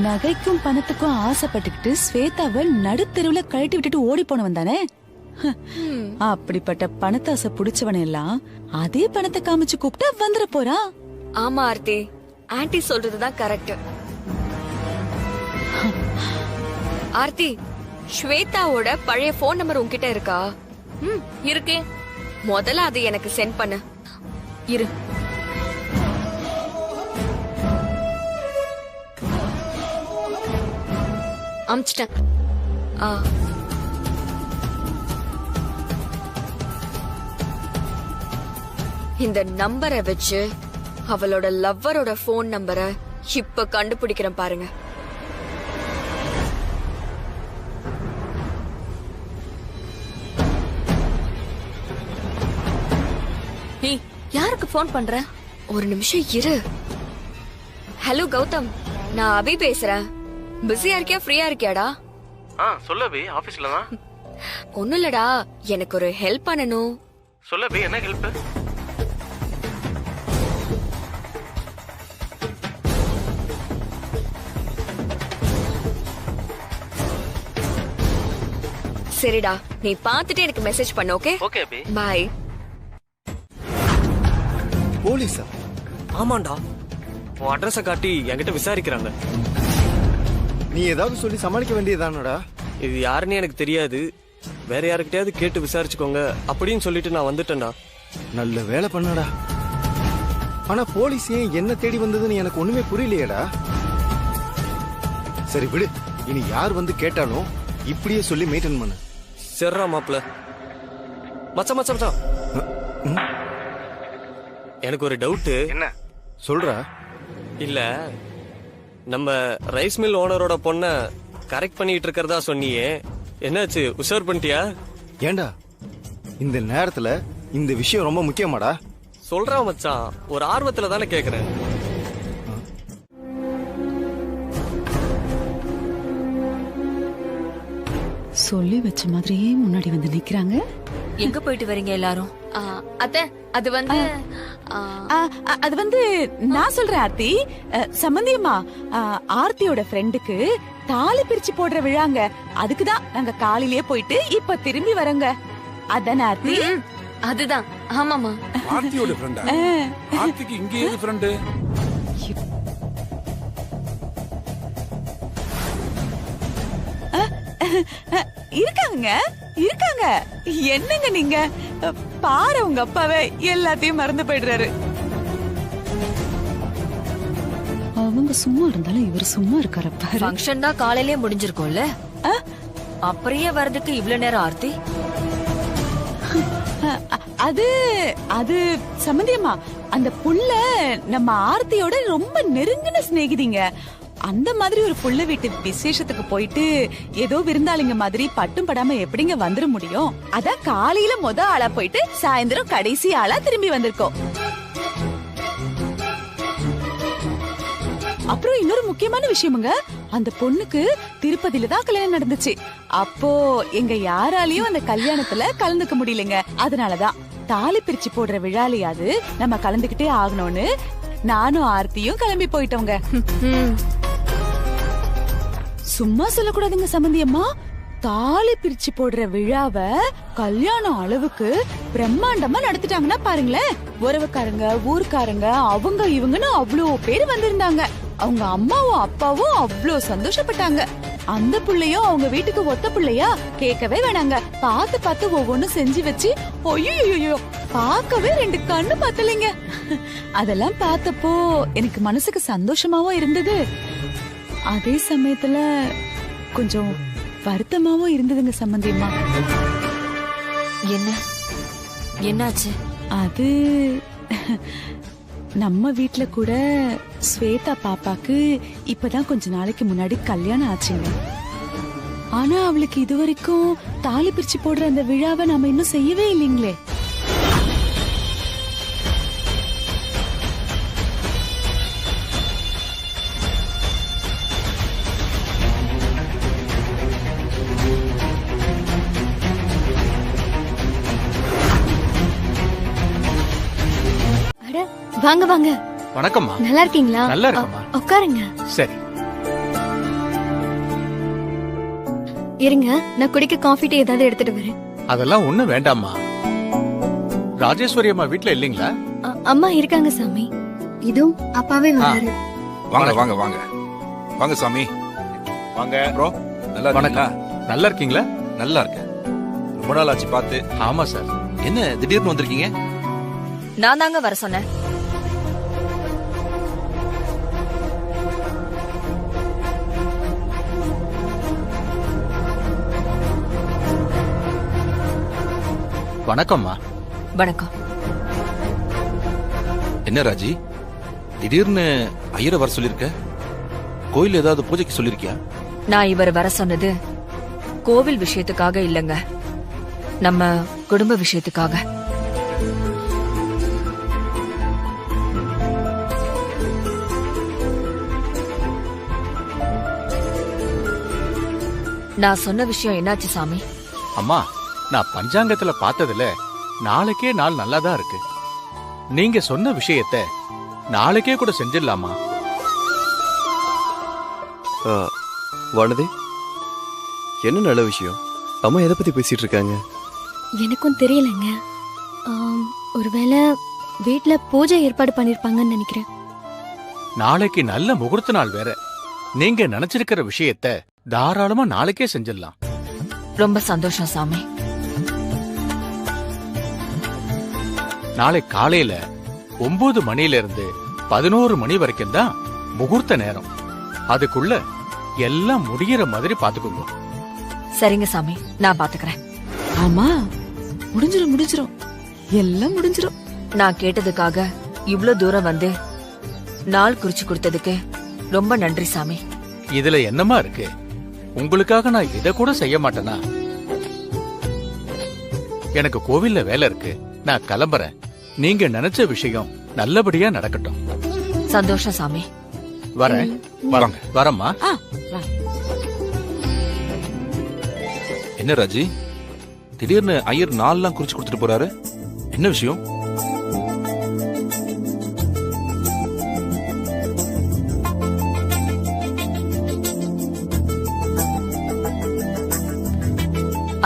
நகைக்கும் பணத்துக்கும் ஆசைப்பட்டுக்கிட்டு ஸ்வேதாவை நடுத்தெருவுல கழட்டி விட்டுட்டு ஓடி போனவன் தானே. அப்படிப்பட்ட பணத்தாசை புடிச்சவன எல்லாம் அதே பணத்தை காமிச்சு கூப்பிட்டா வந்துட போறா. ஆமா ஆர்த்தி, ஆன்டி சொல்றதுதான் கரெக்ட். ஆர்த்தி, ஸ்வேதாவோட பழைய போன் நம்பர் உன்கிட்ட இருக்கா? இருக்கே. முதல்ல அது எனக்கு சென்ட் பண்ணு. இரு. அம்ச்சிட்டேன். இந்த நம்பரை வச்சு அவளோட லவ்வரோட போன் நம்பரை இப்ப கண்டுபிடிக்கிறேன் பாருங்க. யாருக்கு போன் பண்ற? ஒரு நிமிஷம் இரு. ஹலோ கௌதம், நான் அபி பேசுறேன். பிஸியா இருக்கியா, ஃப்ரீயா இருக்கியாடா? சொல்ல அபி, ஆபீஸ்ல தான். ஒண்ணும் இல்லடா, எனக்கு ஒரு ஹெல்ப் பண்ணணும். சொல்ல அபி, என்ன ஹெல்ப்? சரிடா, நீ பாத்துட்டு எனக்கு மெசேஜ் பண்ணு. Okay okay Abhi, bye. போலீஸா? ஆமாண்டா, உன் அட்ரஸ காட்டி என்கிட்ட விசாரிக்கிறாங்க. நீ ஏதாவது சொல்லி சமாளிக்க வேண்டியதானடா? இது யாருன்னு எனக்கு தெரியாது, வேற யாருக்கிட்டயாவது கேட்டு விசாரிச்சுக்கோங்க அப்படின்னு சொல்லிட்டு நான் வந்துட்டேன்டா. நல்ல வேலை பண்ணடா. ஆனா போலீஸ் ஏன் என்ன தேடி வந்ததுன்னு எனக்கு ஒண்ணுமே புரியலையேடா. சரி விடு, இனி யார் வந்து கேட்டாலும் இப்படியே சொல்லி மெயின்டைன் பண்ணு. சரிடா மாப்ள. மச்சான் மச்சான் மச்சான், எனக்கு ஒரு டவுட். என்ன சொல்றா? இல்ல, நம்ம ரைஸ் மில் ஓனரோட பொண்ண கரெக்ட் பண்ணிட்டு இருக்கிறதா சொன்னியே, என்னாச்சு? உஷார் பண்ணிட்டியா? ஏண்டா இந்த நேரத்துல இந்த விஷயம் ரொம்ப முக்கியமாடா? சொல்றா மச்சான், ஒரு ஆர்வத்துல தானே கேக்குறேன். சொல்லி வச்ச மாதிரியே முன்னாடி வந்து நிக்கிறாங்க. எங்க போயிட்டு வரீங்க எல்லாரும்? அத்த, அது வந்து அது வந்து நான் சொல்றேன் ஆர்த்தி. சம்பந்தியம்மா, ஆர்த்தியோட ஃப்ரெண்டுக்கு தாலி பிரிச்சு போடுற விழாங்க. அதுக்குதான் நாங்க காலையிலேயே போயிட்டு இப்ப திரும்பி வரங்க. அதானே ஆர்த்தி? அதுதான். ஆமாமா. ஆர்த்தியோட ஃப்ரெண்டா? ஆர்த்திக்கு இங்க ஏது ஃப்ரெண்டு? இருக்காங்க இருக்காங்க. என்னங்க நீங்க பாரு, உங்க அப்பாவை எல்லாத்தையும் மறந்து போயிடுறாரு. அவங்க சும்மா இருந்தாலும் இவர் சும்மா இருக்காரு. ஃபங்க்ஷன் தான் காலையிலே முடிஞ்சிருக்கும்ல, அப்படியே வரதுக்கு இவ்வளவு நேரம் ஆர்த்தி? அது அது சம்பந்தியம்மா, அந்த புள்ள நம்ம ஆர்த்தியோட ரொம்ப நெருங்கின சிநேகிதிங்க. அந்த மாதிரி ஒரு புள்ள வீட்டு விசேஷத்துக்கு போயிட்டு ஏதோ விருந்தாளிங்க மாதிரி பட்டும் படாம எப்படிங்க வந்துட முடியும்? அதான் காலையில ஆளா போயிட்டு சாயந்தரம் கடைசி ஆளா திரும்பி வந்திருக்கோம். அப்புறம் இன்னொரு முக்கியமான விஷயமுங்க, அந்த பொண்ணுக்கு திருப்பதியில தான் கல்யாணம் நடந்துச்சு. அப்போ எங்க யாராலையும் அந்த கல்யாணத்துல கலந்துக்க முடியலங்க. அதனாலதான் தாலி பிரிச்சு போடுற விழாலையாவது நம்ம கலந்துகிட்டே ஆகணும்னு நானும் ஆர்த்தியும் கிளம்பி போயிட்டோங்க. சும்மா சொல்லக்கூடாதுங்க சம்பந்தி அம்மா. தாலி பிரிச்சு போடுற விழாவை கல்யாணம் அளவுக்கு பிரம்மாண்டமா நடத்திட்டாங்கன்னா பாருங்களேன். உறவுக்காரங்க, ஊர்க்காரங்க, அவங்க இவங்கன்னு அவ்வளோ பேர் வந்திருந்தாங்க. அவங்க அம்மாவும் அப்பாவும் அவ்வளோ சந்தோஷப்பட்டாங்க. அந்த புள்ளையும் அவங்க வீட்டுக்கு ஒத்த புள்ளையா கேட்கவே வேணாங்க. பார்த்து பார்த்து ஒவ்வொன்னும் செஞ்சு வச்சு ஐயோ பார்க்கவே 2 கண்ணு பத்தலைங்க. அதெல்லாம் பார்த்தப்போ எனக்கு மனசுக்கு சந்தோஷமாவும் இருந்தது, அதே சமயத்துல கொஞ்சம் வருத்தமாவும் இருந்ததுங்க சம்பந்தியம்மா. என்னாச்சு? அது நம்ம வீட்ல கூட ஸ்வேதா பாப்பாக்கு இப்பதான் கொஞ்ச நாளைக்கு முன்னாடி கல்யாணம் ஆச்சுங்க. ஆனா அவளுக்கு இதுவரைக்கும் தாலி பிரிச்சு போடுற அந்த விழாவை நாம இன்னும் செய்யவே இல்லைங்களே. வாங்க வாங்க. வணக்கம்மா. நல்லா இருக்கீங்களா? நல்லா இருக்கம்மா. உட்காருங்க. சரி. இருங்க, நான் குடிக்க காஃபி டீ ஏதாவது எடுத்துட்டு வரேன். அதெல்லாம் ஒண்ணும் வேண்டாம்மா. ராஜேஸ்வரி அம்மா வீட்ல இல்லீங்களா? அம்மா இருக்காங்க சாமி. இதுவும் அப்பாவே வராரு. வாங்க வாங்க வாங்க வாங்க சாமி. வாங்க ப்ரோ. நல்லா இருக்கீங்களா? நல்லா இருக்கீங்களா? நல்லா இருக்கேன். ரொம்ப நாள் ஆச்சு பார்த்து. ஆமா சார். என்ன திடீர்னு வந்திருக்கீங்க? நான் தாங்க வர சொன்னேன். வணக்கம்மா. வணக்கம். என்ன ராஜி, திடீர்னு ஐயரை வர சொல்லிருக்க? கோயில் ஏதாவது பூஜைக்கு சொல்லிருக்கியா? நான் இவர் வர சொன்னது கோவில் விஷயத்துக்காக இல்லங்க, நம்ம குடும்ப விஷயத்துக்காக. நான் சொன்ன விஷயம் என்னாச்சு சாமி? அம்மா, நான் பஞ்சாங்கத்துல பார்த்ததுல நாளைக்கே நாள் நல்லாதான் இருக்கு. நீங்க சொன்ன விஷயத்த நாளைக்கே கூட செஞ்சிடலாமா? வானதி, என்ன நல்ல விஷயம்? அம்மா எதை பத்தி பேசிட்டு இருக்காங்க? எனக்கும் தெரியலங்க. ஒருவேளை வீட்ல பூஜை ஏற்பாடு பண்ணிருப்பாங்கன்னு நினைக்கிறேன். நாளைக்கு நல்ல முகூர்த்த நாள் வேற. நீங்க நினைச்சிருக்கிற விஷயத்த தாராளமா நாளைக்கே செஞ்சிடலாம். ரொம்ப சந்தோஷம் சாமி. நாளை காலையில 9 மணில இருந்து 11 மணி வரைக்கும் தான் முகூர்த்த நேரம். அதுக்குள்ள எல்லாம் முடிகிற மாதிரி பாத்துக்கோங்க. சரிங்க சாமி, நான் பாத்துக்கிறேன். ஆமா, முடிஞ்சிரும் எல்லாம் முடிஞ்சிரும். நான் கேட்டதுக்காக இவ்ளோ தூரம் வந்து நாள் குறிச்சு கொடுத்ததுக்கு ரொம்ப நன்றி சாமி. இதுல என்னமா இருக்கு? உங்களுக்காக நான் இத கூட செய்ய மாட்டேனா? எனக்கு கோவில்ல வேலை இருக்கு, நான் கிளம்புறேன். நீங்க நினைச்ச விஷயம் நல்லபடியா நடக்கட்டும். சந்தோஷம் சாமி. வரேன். வராங்க. வரம்மா. என்ன ராஜி, திடீர்னு ஐயர் நாள்லாம் குறிச்சு கொடுத்துட்டு போறாரு? என்ன விஷயம்?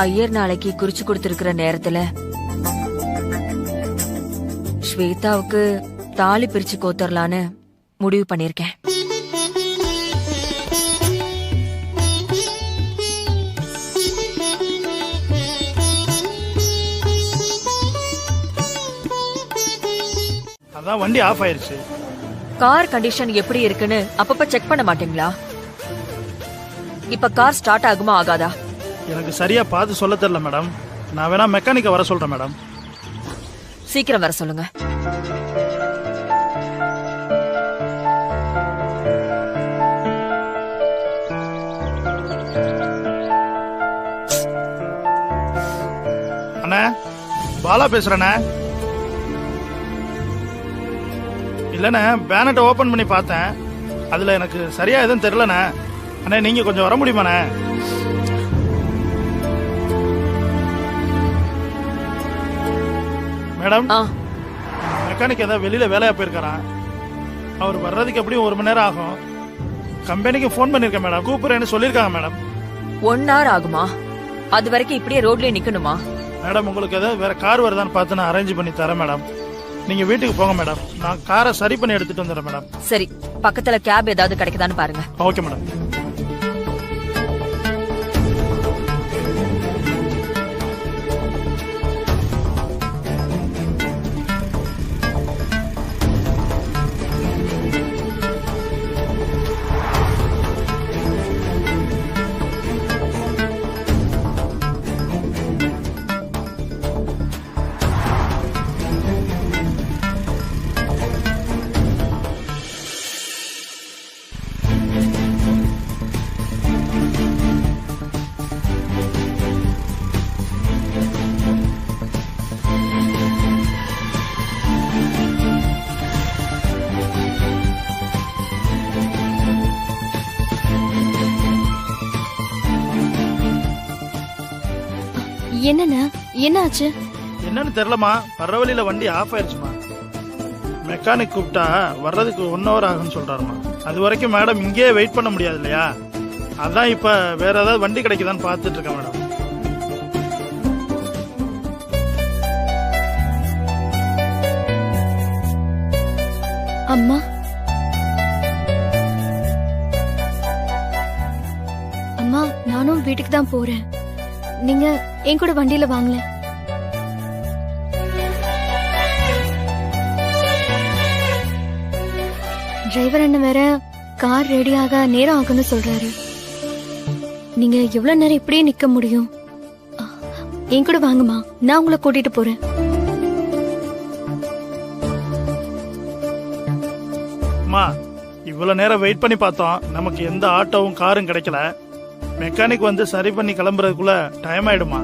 ஐயர் நாளைக்கு குறிச்சு கொடுத்திருக்கிற நேரத்துல ஸ்வேதாவுக்கு தாலி பிரிச்சு கோத்தரலான்னு முடிவு பண்ணிருக்கேன். அதான் வண்டி ஆஃப் ஆயிருச்சு. கார் கண்டிஷன் எப்படி இருக்குன்னு அப்பப்ப செக் பண்ண மாட்டீங்களா? இப்ப கார் ஸ்டார்ட் ஆகுமா ஆகாதா? எனக்கு சரியா பார்த்து சொல்ல தெரியல மேடம். நான் வேணா மெக்கானிக்க வர சொல்றேன் மேடம். சீக்கிரம் வர சொல்லுங்க. அண்ணா, பாலா பேசுறேண்ணே. இல்லண்ணே, பேனட்டை ஓபன் பண்ணி பார்த்தேன். அதுல எனக்கு சரியா எதுவும் தெரியலண்ணே. அண்ணே, நீங்க கொஞ்சம் வர முடியுமாண்ணே? மேடம், மெக்கானிக் ஏதாவது வெளியில வேலையா போயிருக்காராம். அவர் வர்றதுக்கு எப்படியும் 1 மணி நேரம் ஆகும். கம்பெனிக்கு ஃபோன் பண்ணிருக்கேன் மேடம், கூப்பிடுறேன்னு சொல்லிருக்காங்க மேடம். 1 hour ஆகுமா? அது வரைக்கும் இப்படியே ரோட்லயே நிக்கணுமா? மேடம் உங்களுக்கு ஏதாவது வேற கார் வருதான்னு பார்த்து நான் அரேஞ்ச் பண்ணி தரேன் மேடம். நீங்க வீட்டுக்கு போங்க மேடம், நான் காரை சரி பண்ணி எடுத்துட்டு வந்துடுறேன் மேடம். சரி, பக்கத்துல கேப் ஏதாவது கிடைக்குதான்னு பாருங்க. Okay madam. என்னண்ணா, என்ன ஆச்சு? என்னன்னு தெரியலமா, வர்ற வழியில வண்டி ஆஃப் ஆயிடுச்சுமா. மெக்கானிக் கூப்பிட்டா வர்றதுக்கு 1 hour ஆகும்னு சொல்றாருமா. அது வரைக்கும் மேடம் இங்கேயே வெயிட் பண்ண முடியாது இல்லையா, அதான் இப்ப வேற ஏதாவது வண்டி கிடைக்குதான்னு பார்த்துட்டு இருக்கேன் மேடம். அம்மா, அம்மா நானும் வீட்டுக்கு தான் போறேன். நீங்க என் கூட வண்டியில வாங்கல. டிரைவர் அண்ணன் வேற கார் ரெடியாக நேரம் ஆகும்னு சொல்றாரு. நீங்க எவ்வளவு நேரம் இப்படியே நிக்க முடியும்? என் கூட வாங்கம்மா, நான் உங்களை கூட்டிட்டு போறேன். அம்மா, இவ்வளவு நேரம் வெயிட் பண்ணி பார்த்தோம், நமக்கு எந்த ஆட்டோவும் காரும் கிடைக்கல. மெக்கானிக் வந்து சரி பண்ணி கிளம்புறதுக்குள்ள டைம் ஆயிடுமா.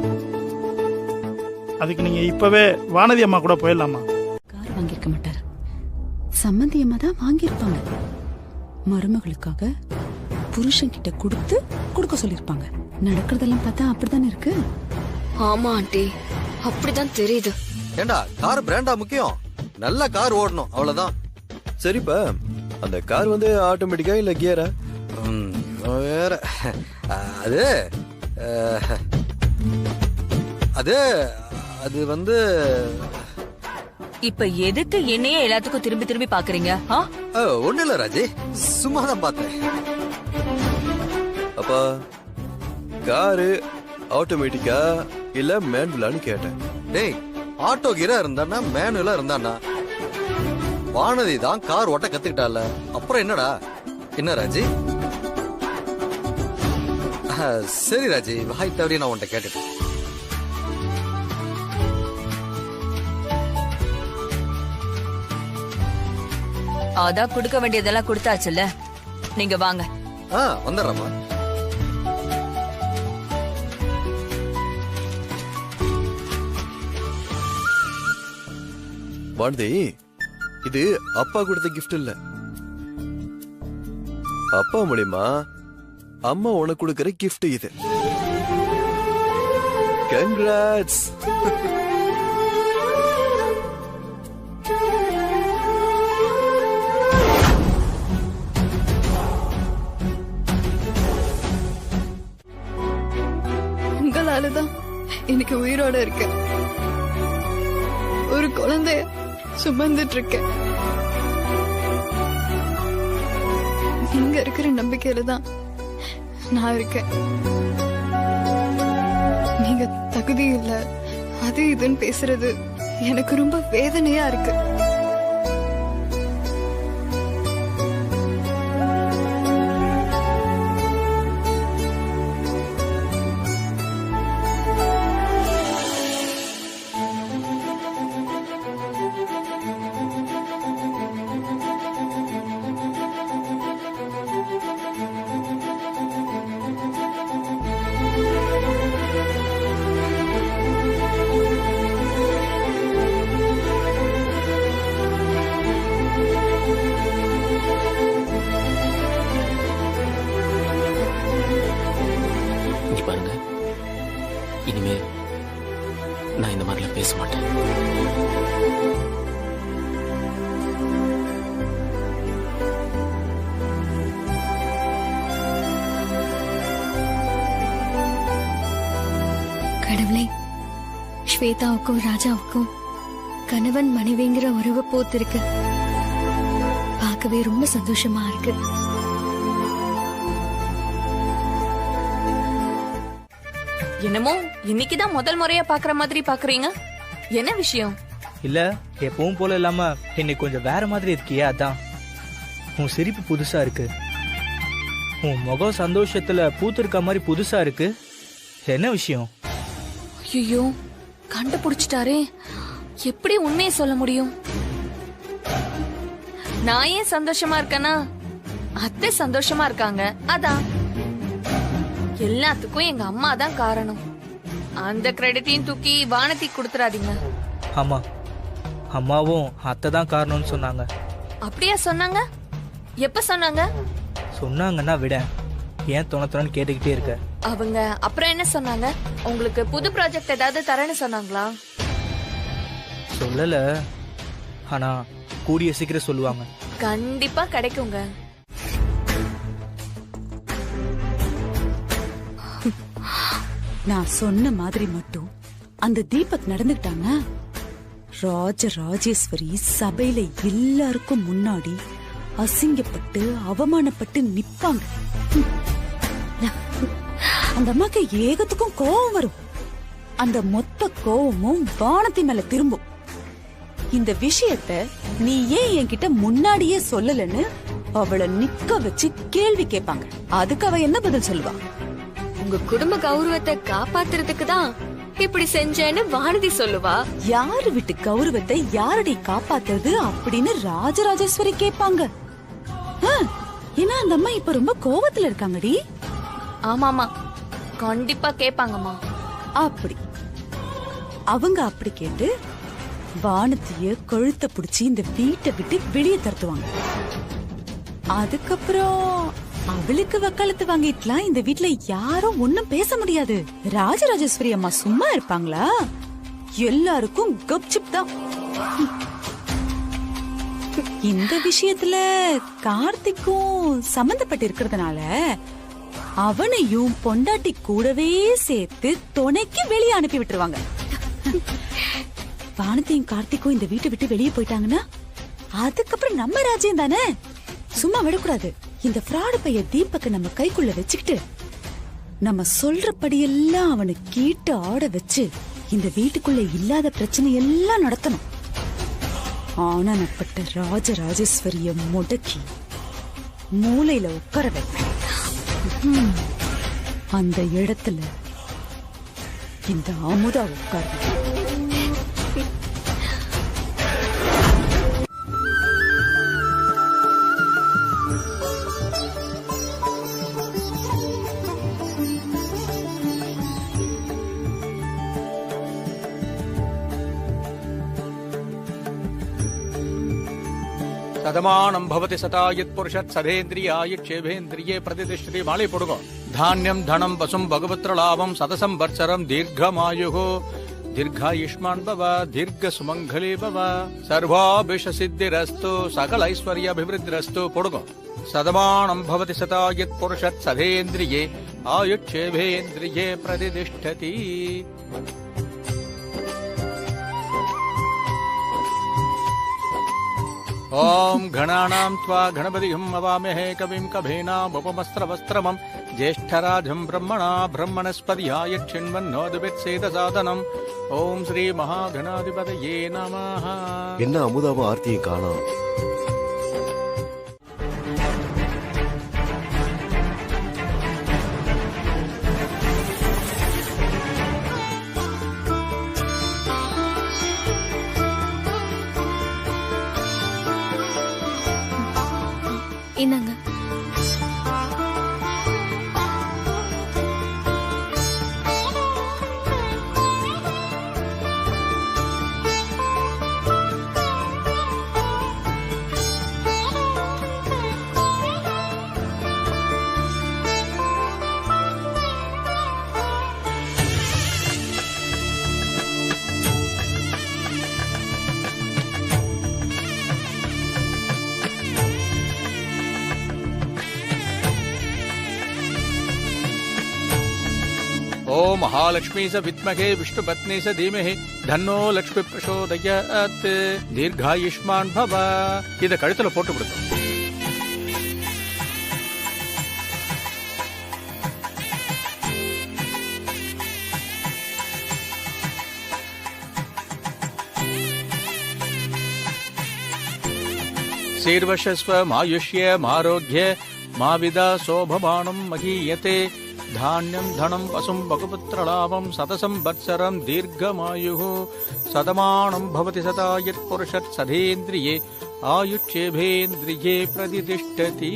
அதுக்கு நீங்க இப்பவே வானதி அம்மா கூட போயிடலாமா. கார் வாங்கியிருக்க மாட்டார், சம்மந்தி அம்மா தான் வாங்கியிருப்பாங்க. மருமகளுக்காக புருஷன் கிட்ட கொடுக்க சொல்லிருப்பாங்க. நடக்கிறதெல்லாம் பார்த்தா அப்படித்தானே இருக்கு. ஆமா ஆண்டி, அப்படிதான் தெரியுது. ஏண்டா கார் பிராண்டா முக்கியம், நல்ல கார் ஓடணும் அவ்வளவுதான். சரிப்பா, அந்த கார் வந்து ஆட்டோமேட்டிக்கா இல்ல கியரா? வேற அது அது அது வந்து இப்ப எதுக்கு என்னையே எல்லாத்துக்கும் திரும்பி திரும்பி பாக்குறீங்க? ஒண்ணு இல்ல ராஜி, சும்மா தான் பார்த்தேன். அப்பா, காரு ஆட்டோமேட்டிக்கா இல்ல மேனுவலான்னு கேட்டேன். டேய், ஆட்டோ கியரா இருந்தானா மேனுவலா இருந்தானா? வானதி தான் கார் ஓட்ட கத்துக்கிட்டால, அப்புறம் என்னடா? என்ன ராஜி? சரி ராஜி, வாய் தவறி நான் உன்கிட்ட கேட்டுட்டேன். அதான் கொடுக்க வேண்டியதெல்லாம் கொடுத்தாச்சுல்ல, நீங்க வாங்க. வந்துடுறமா. வானதி, இது அப்பா கொடுத்த கிஃப்ட் இல்ல. அப்பா மூலியமா அம்மா உனக்கு கொடுக்கிற கிஃப்ட் இது. கங்க்ராட்ஸ். உங்களாலதான் எனக்கு உயிரோட இருக்க, ஒரு குழந்தைய சுமந்துட்டு இருக்கேன். நீங்க இருக்கிற நம்பிக்கையில தான் நான் இருக்கேன். நீங்க தகுதி இல்ல அது இதுன்னு பேசுறது எனக்கு ரொம்ப வேதனையா இருக்கு. இனிமே நான் இந்த மாதிரிலாம் பேச மாட்டேன். கடவுளே, ஸ்வேதாவுக்கும் ராஜாவுக்கும் கணவன் மனைவிங்கிற உறவு பூத்திருக்கு. பார்க்கவே ரொம்ப சந்தோஷமா இருக்கு. என்னமோ இன்னைக்குதான் முதல் முறையா பாக்குற மாதிரி பாக்குறீங்க. என்ன விஷயம்? இல்ல, எப்பவும் போல இல்லாம இன்னைக்கு கொஞ்சம் வேற மாதிரி இருக்கியா, அதான். உன் சிரிப்பு புதுசா இருக்கு. உன் முகம் சந்தோஷத்துல பூத்திருக்க மாதிரி புதுசா இருக்கு. என்ன விஷயம்? ஐயோ, கண்டுபிடிச்சிட்டாரே. எப்படி உண்மையை சொல்ல முடியும்? நான் ஏன் சந்தோஷமா இருக்கேனா, அத்தை சந்தோஷமா இருக்காங்க, அதான். எல்லாத்துக்கும் எங்க அம்மா தான் காரணம். அந்த கிரெடிட்டையும் தூக்கி வானதி கொடுத்துறாதீங்க. ஆமா, அம்மாவும் அத்தை தான் காரணம்னு சொன்னாங்க. அப்படியா சொன்னாங்க? எப்ப சொன்னாங்க? சொன்னாங்கன்னா விட, ஏன் தோணத்தோன்னு கேட்டுக்கிட்டே இருக்க? அவங்க அப்புறம் என்ன சொன்னாங்க? உங்களுக்கு புது ப்ராஜெக்ட் ஏதாவது தரேன்னு சொன்னாங்களா? சொல்லல, ஆனா கூடிய சீக்கிரம் சொல்லுவாங்க. கண்டிப்பா கிடைக்குங்க. நான் சொன்ன மாதிரி மட்டும் அந்த தீபக் நடந்துக்கிட்டாங்க, ராஜராஜேஸ்வரி சபையில எல்லாருக்கும் முன்னாடி அசிங்கப்பட்டு அவமானப்பட்டு நிப்பாங்க. அந்த அம்மாக்கு ஏகத்துக்கும் கோபம் வரும். அந்த மொத்த கோபமும் வானத்தி மேல திரும்பும். இந்த விஷயத்த நீ ஏன் என்கிட்ட முன்னாடியே சொல்லலன்னு அவளை நிக்க வச்சு கேள்வி கேட்பாங்க. அதுக்கு அவ என்ன பதில் சொல்லுவா? உங்க குடும்ப கௌரவத்தை காப்பாத்துறதுக்கு தான் இப்படி செஞ்சேன்னு வானதி சொல்லுவா. யாரு வீட்டு கௌரவத்தை யாரடி காப்பாத்துறது அப்படின்னு ராஜராஜேஸ்வரி கேட்பாங்க. ஏன்னா அந்த அம்மா இப்ப ரொம்ப கோவத்துல இருக்காங்கடி. ஆமாமா, கண்டிப்பா கேட்பாங்கம்மா. அப்படி அவங்க அப்படி கேட்டு வானத்திய கழுத்தை பிடிச்சி இந்த வீட்டை விட்டு வெளியே தருத்துவாங்க. அதுக்கப்புறம் அவளுக்கு வக்காலத்து வாங்கிட்டுலாம் இந்த வீட்டுல யாரும் ஒன்னும் பேச முடியாது. ராஜராஜேஸ்வரி அம்மா சும்மா இருப்பாங்களா? எல்லாருக்கும் கப்சிப் தான். இந்த விஷயத்துல கார்த்திக்கும் சம்பந்தப்பட்டு இருக்கிறதுனால அவனையும் பொண்டாட்டி கூடவே சேர்த்து துணைக்கு வெளியே அனுப்பி விட்டுருவாங்க. வானத்தையும் கார்த்திக்கும் இந்த வீட்டை விட்டு வெளியே போயிட்டாங்கன்னா அதுக்கப்புறம் நம்ம ராஜ்யம் தானே, சும்மா விடக்கூடாது. இந்த ஃப்ராடு பைய தீபக்க நம்ம கைக்குள்ள வச்சுக்கிட்டு நம்ம சொல்றபடியெல்லாம் அவனை கீட்டு ஆட வச்சு இந்த வீட்டுக்குள்ள இல்லாத பிரச்சனை எல்லாம் நடத்தணும். ஆனப்பட்ட ராஜராஜேஸ்வரிய முடக்கி மூளையில உட்கார வைப்பேன். அந்த இடத்துல இந்த அமுதா உட்கார. சதமானம் பவதி சதாயத் புருஷத் சதேந்திரியாயுட் சேவேந்திரியே பிரதிதிஷ்டதி. மாலை போடுங்க. தானியம் தனம் பசும் பகவத்ர லாபம் சதசம் வத்சரம் தீர்க்கமாயுகோ தீர்காயுஷ்மான் பவ தீர்க்க சுமங்கலி பவ சர்வாபிஷ சித்திரஸ்து சகல ஐஸ்வர்யாபிவிருத்திரஸ்து. போடுங்க. சதமானம் பவதி சதாயத் புருஷத் சதேந்திரியே ஆயுட் சேவேந்திரியே பிரதிதிஷ்டதி. ஓம் கணானாம் த்வா கணபதிஹம் அவாமஹே கவிம் கபேனாம் உபமஸ்திரவஸ்திரமம் ஜேஷ்டராஜம் பிரம்மணா பிரம்மணஸ்பதியாய சின்வன்னோதுபித்சேதசாதனம். ஓம் ஸ்ரீ மகாகணாதிபதயே நமஹ. என்ன அமுதாவும் ஆர்த்தியும் காணோம்? இந்தாங்க. महालक्ष्मी स विद्महे विष्णुपत्नी स धीमहि தன்னோ லக்ஷ்மி பிரசோதயாத் தீர்காயுஷ்மான் பவ. இத கழுத்துல போட்டு விடுங்க. சீர்வசஸ்வ மாயுஷ்ய மாரோக்ய மாவிதா சோபமானம் மகீயதே தானியம் தனம் பசும் பகுபுத்திரலாபம் சதசம் வத்சரம் தீர்க்கமாயு சதமானம் பவதி சதாயத் புருஷத் சதேந்திரியே ஆயுட்சேபேந்திரியே பிரதிதிஷ்டதி.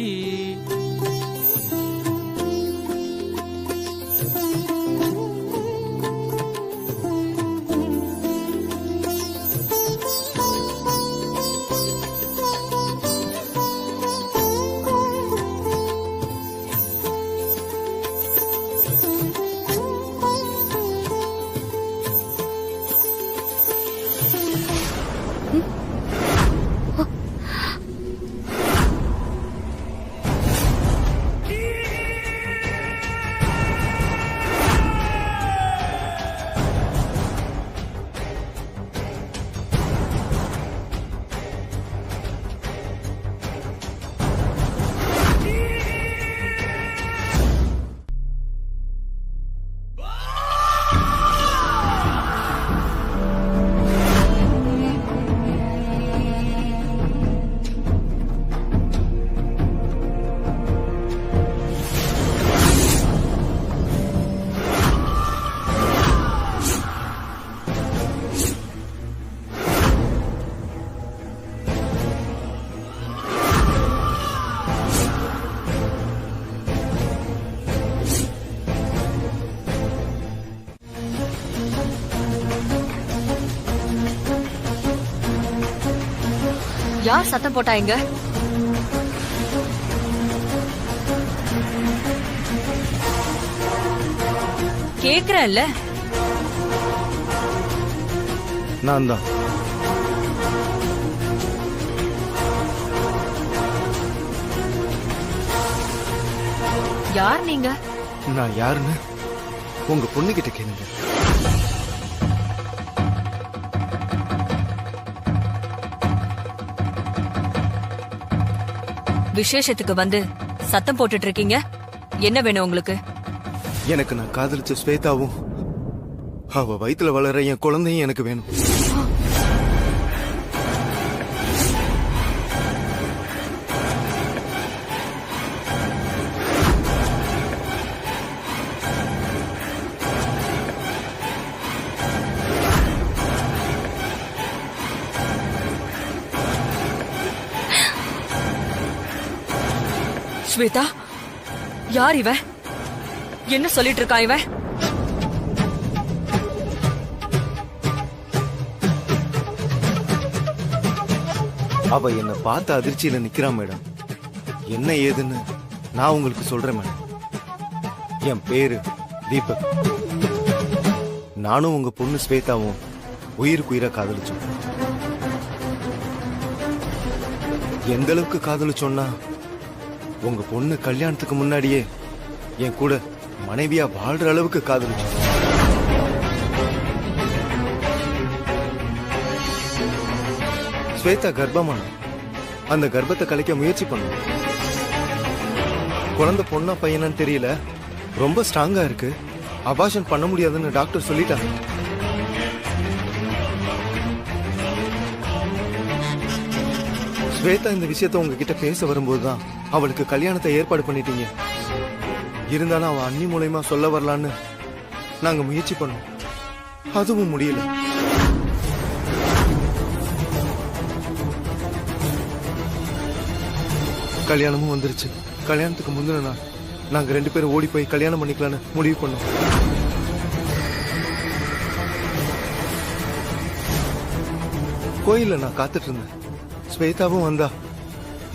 யார் சத்தம் போட்டாங்க? கேக்குறேன்ல. நான் தான். யார் நீங்க? நான் யாருன்னு உங்க பொண்ணுகிட்ட கேளுங்க. விசேஷத்துக்கு வந்து சத்தம் போட்டுட்டு இருக்கீங்க. என்ன வேணும் உங்களுக்கு? எனக்கு நான் காதலிச்ச ஸ்வேதாவும் அவ வயித்துல வளர என் குழந்தையும் எனக்கு வேணும். ஸ்வேதா, யார் இவன்? என்ன சொல்லிட்டு இருக்கா இவன்? அவ என்ன பார்த்த அதிர்ச்சியில நிக்கிறான் மேடம். என்ன ஏதுன்னு நான் உங்களுக்கு சொல்றேன் மேடம். என் பேரு தீபக். நானும் உங்க பொண்ணு ஸ்வேதாவும் உயிருக்கு உயிரா காதலிச்சோம். எந்த அளவுக்கு காதலிச்சோம்னா உங்க பொண்ணு கல்யாணத்துக்கு முன்னாடியே என் கூட மனைவியா வாழ்ற அளவுக்கு காதலிச்சோம். ஸ்வேதா கர்ப்பமான அந்த கர்ப்பத்தை கலைக்க முயற்சி பண்ணும். குழந்தை பொண்ணா பையனான்னு தெரியல, ரொம்ப ஸ்ட்ராங்கா இருக்கு, அபார்ஷன் பண்ண முடியாதுன்னு டாக்டர் சொல்லிட்டாங்க. ஸ்வேதா இந்த விஷயத்த உங்ககிட்ட பேச வரும்போதுதான் அவளுக்கு கல்யாணத்தை ஏற்பாடு பண்ணிட்டீங்க. இருந்தாலும் அவ அண்ணி மூலமா சொல்ல வரலான்னு நாங்க முயற்சி பண்ணோம். அதுவும் முடியல. கல்யாணமும் வந்துருச்சு. கல்யாணத்துக்கு முந்தின நாள் நாங்க 2 பேரும் ஓடி போய் கல்யாணம் பண்ணிக்கலான்னு முடிவு பண்ணோம். கோயில்ல நான் காத்துட்டு இருந்தேன். ஸ்வேதாவும் வந்தா,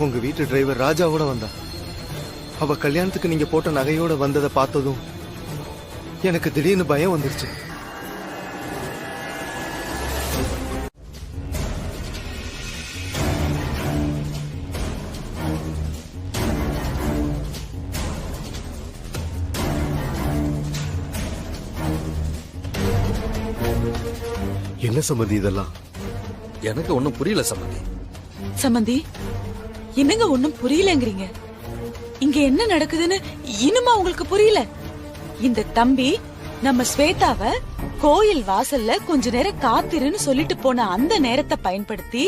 உங்க வீட்டு டிரைவர் ராஜாவோட வந்தா. அவ கல்யாணத்துக்கு நீங்க போட்ட நகையோட வந்ததை பார்த்ததும் எனக்கு திடீர்னு பயம் வந்துருச்சு. என்ன சம்பந்தி இதெல்லாம்? எனக்கு ஒண்ணும் புரியல சம்பந்தி. சம்பந்தி என்னங்க ஒண்ணும் புரியலங்கிறீங்க? இங்க என்ன நடக்குதுன்னு இன்னுமா உங்களுக்கு புரியல? இந்த தம்பி நம்ம ஸ்வேதாவ கோயில் வாசல்ல கொஞ்ச நேரம் காத்திருன்னு சொல்லிட்டு போன அந்த நேரத்தை பயன்படுத்தி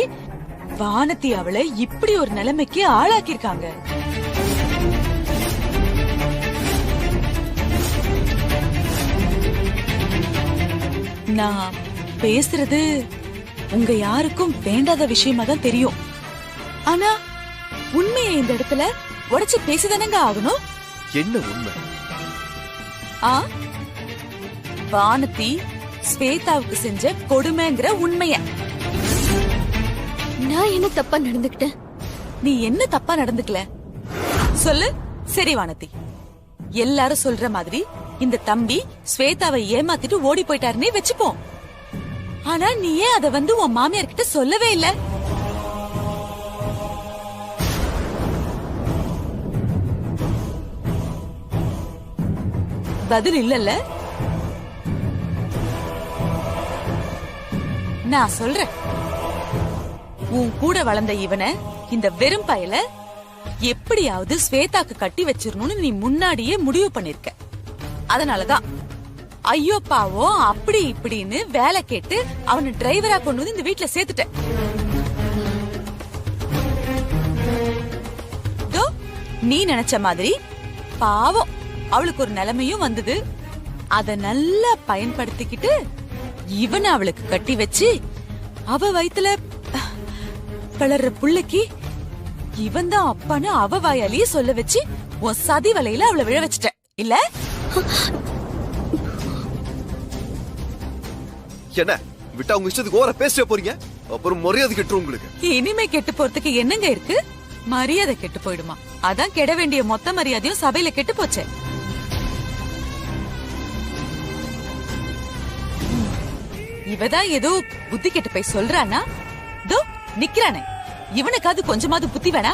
வானதி அவளை இப்படி ஒரு நிலைமைக்கு ஆளாக்கிருக்காங்க. நான் பேசுறது உங்க யாருக்கும் வேண்டாத விஷயமா தான் தெரியும். ஆனா உண்மையை இந்த இடத்துல உடைச்சு பேசிதானங்க ஆகணும். என்ன உண்மை? வானதி ஸ்வேதாவுக்கு செஞ்ச கொடுமைங்கிற உண்மைய. நான் என்ன தப்பா நடந்துக்கிட்டேன்? நீ என்ன தப்பா நடந்துக்கல சொல்லு. சரி வானதி, எல்லாரும் சொல்ற மாதிரி இந்த தம்பி ஸ்வேதாவை ஏமாத்திட்டு ஓடி போயிட்டாருன்னே வச்சுப்போம். ஆனா நீ ஏன் அத வந்து உன் மாமியார் கிட்ட சொல்லவே இல்ல? பதில் இல்லல்ல. நான் சொல்றேன், உன் கூட வளர்ந்த இவனை, இந்த வெறும் பயல எப்படியாவது ஸ்வேதாக்கு கட்டி வச்சிரணும்னு நீ முன்னாடியே முடிவு பண்ணிருக்க. அதனாலதான் ஐயோ பாவம் அப்படி இப்படின்னு வேலை கேட்டு அவனை டிரைவரா கொண்டு வந்து இந்த வீட்டுல சேர்த்துட்ட. நீ நினைச்ச மாதிரி பாவம் அவளுக்கு ஒரு நிலைமையும் வந்தது. அத நல்லா பயன்படுத்திக்கிட்டு இவனை அவளுக்கு கட்டி வச்சு அவ வயித்துல வளர்ற புள்ளைக்கு இவன் தான் அப்பான்னு அவ வாயாலேயே சொல்ல வச்சு உன் சதி வலையில அவளை விழ வச்சுட்ட இல்ல? என்ன விட்டா உங்க இஷ்டத்துக்கு ஓர பேச போறீங்க? அப்புறம் மரியாதை கெட்டு உங்களுக்கு. இனிமே கெட்டு போறதுக்கு என்னங்க இருக்கு? மரியாதை கெட்டு போயிடுமா? அதான் கெட வேண்டிய மொத்த மரியாதையும் சபையில கெட்டு போச்சே. இவதான் ஏதோ புத்தி கெட்டு போய் சொல்றானா? தோ நிக்கிறானே, இவனுக்காவது கொஞ்சமாவது புத்தி வேணா?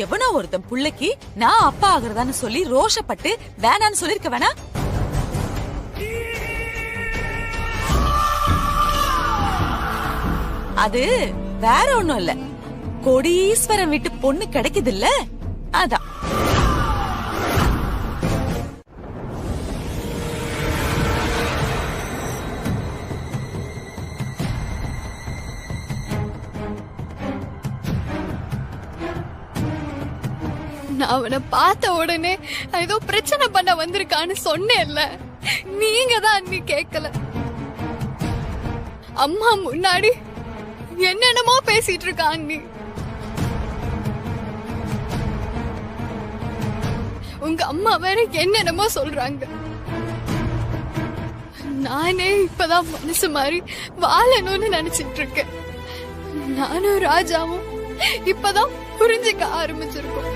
எவனோ ஒருத்தன் புள்ளைக்கு நான் அப்பா ஆகுறதான்னு சொல்லி ரோஷப்பட்டு வேணான்னு சொல்லிருக்க வேணா? அது வேற ஒண்ணும் இல்ல, கோடீஸ்வரன் வீட்டு பொண்ணு கிடைக்குது இல்ல, அதான். நான் அவனை பார்த்த உடனே ஏதோ பிரச்சனை பண்ண வந்திருக்கான்னு சொன்னேன்ல, நீங்க தான் அன்னி கேட்கல. அம்மா முன்னாடி என்னென்னமோ பேசிட்டு இருக்கா அண்ணி. உங்க அம்மா வேற என்னென்னமோ சொல்றாங்க. நானே இப்பதான் மனசு மாதிரி வாழணும்னு நினைச்சிட்டு இருக்கேன். நானும் ராஜாவும் இப்பதான் புரிஞ்சுக்க ஆரம்பிச்சிருக்கோம்.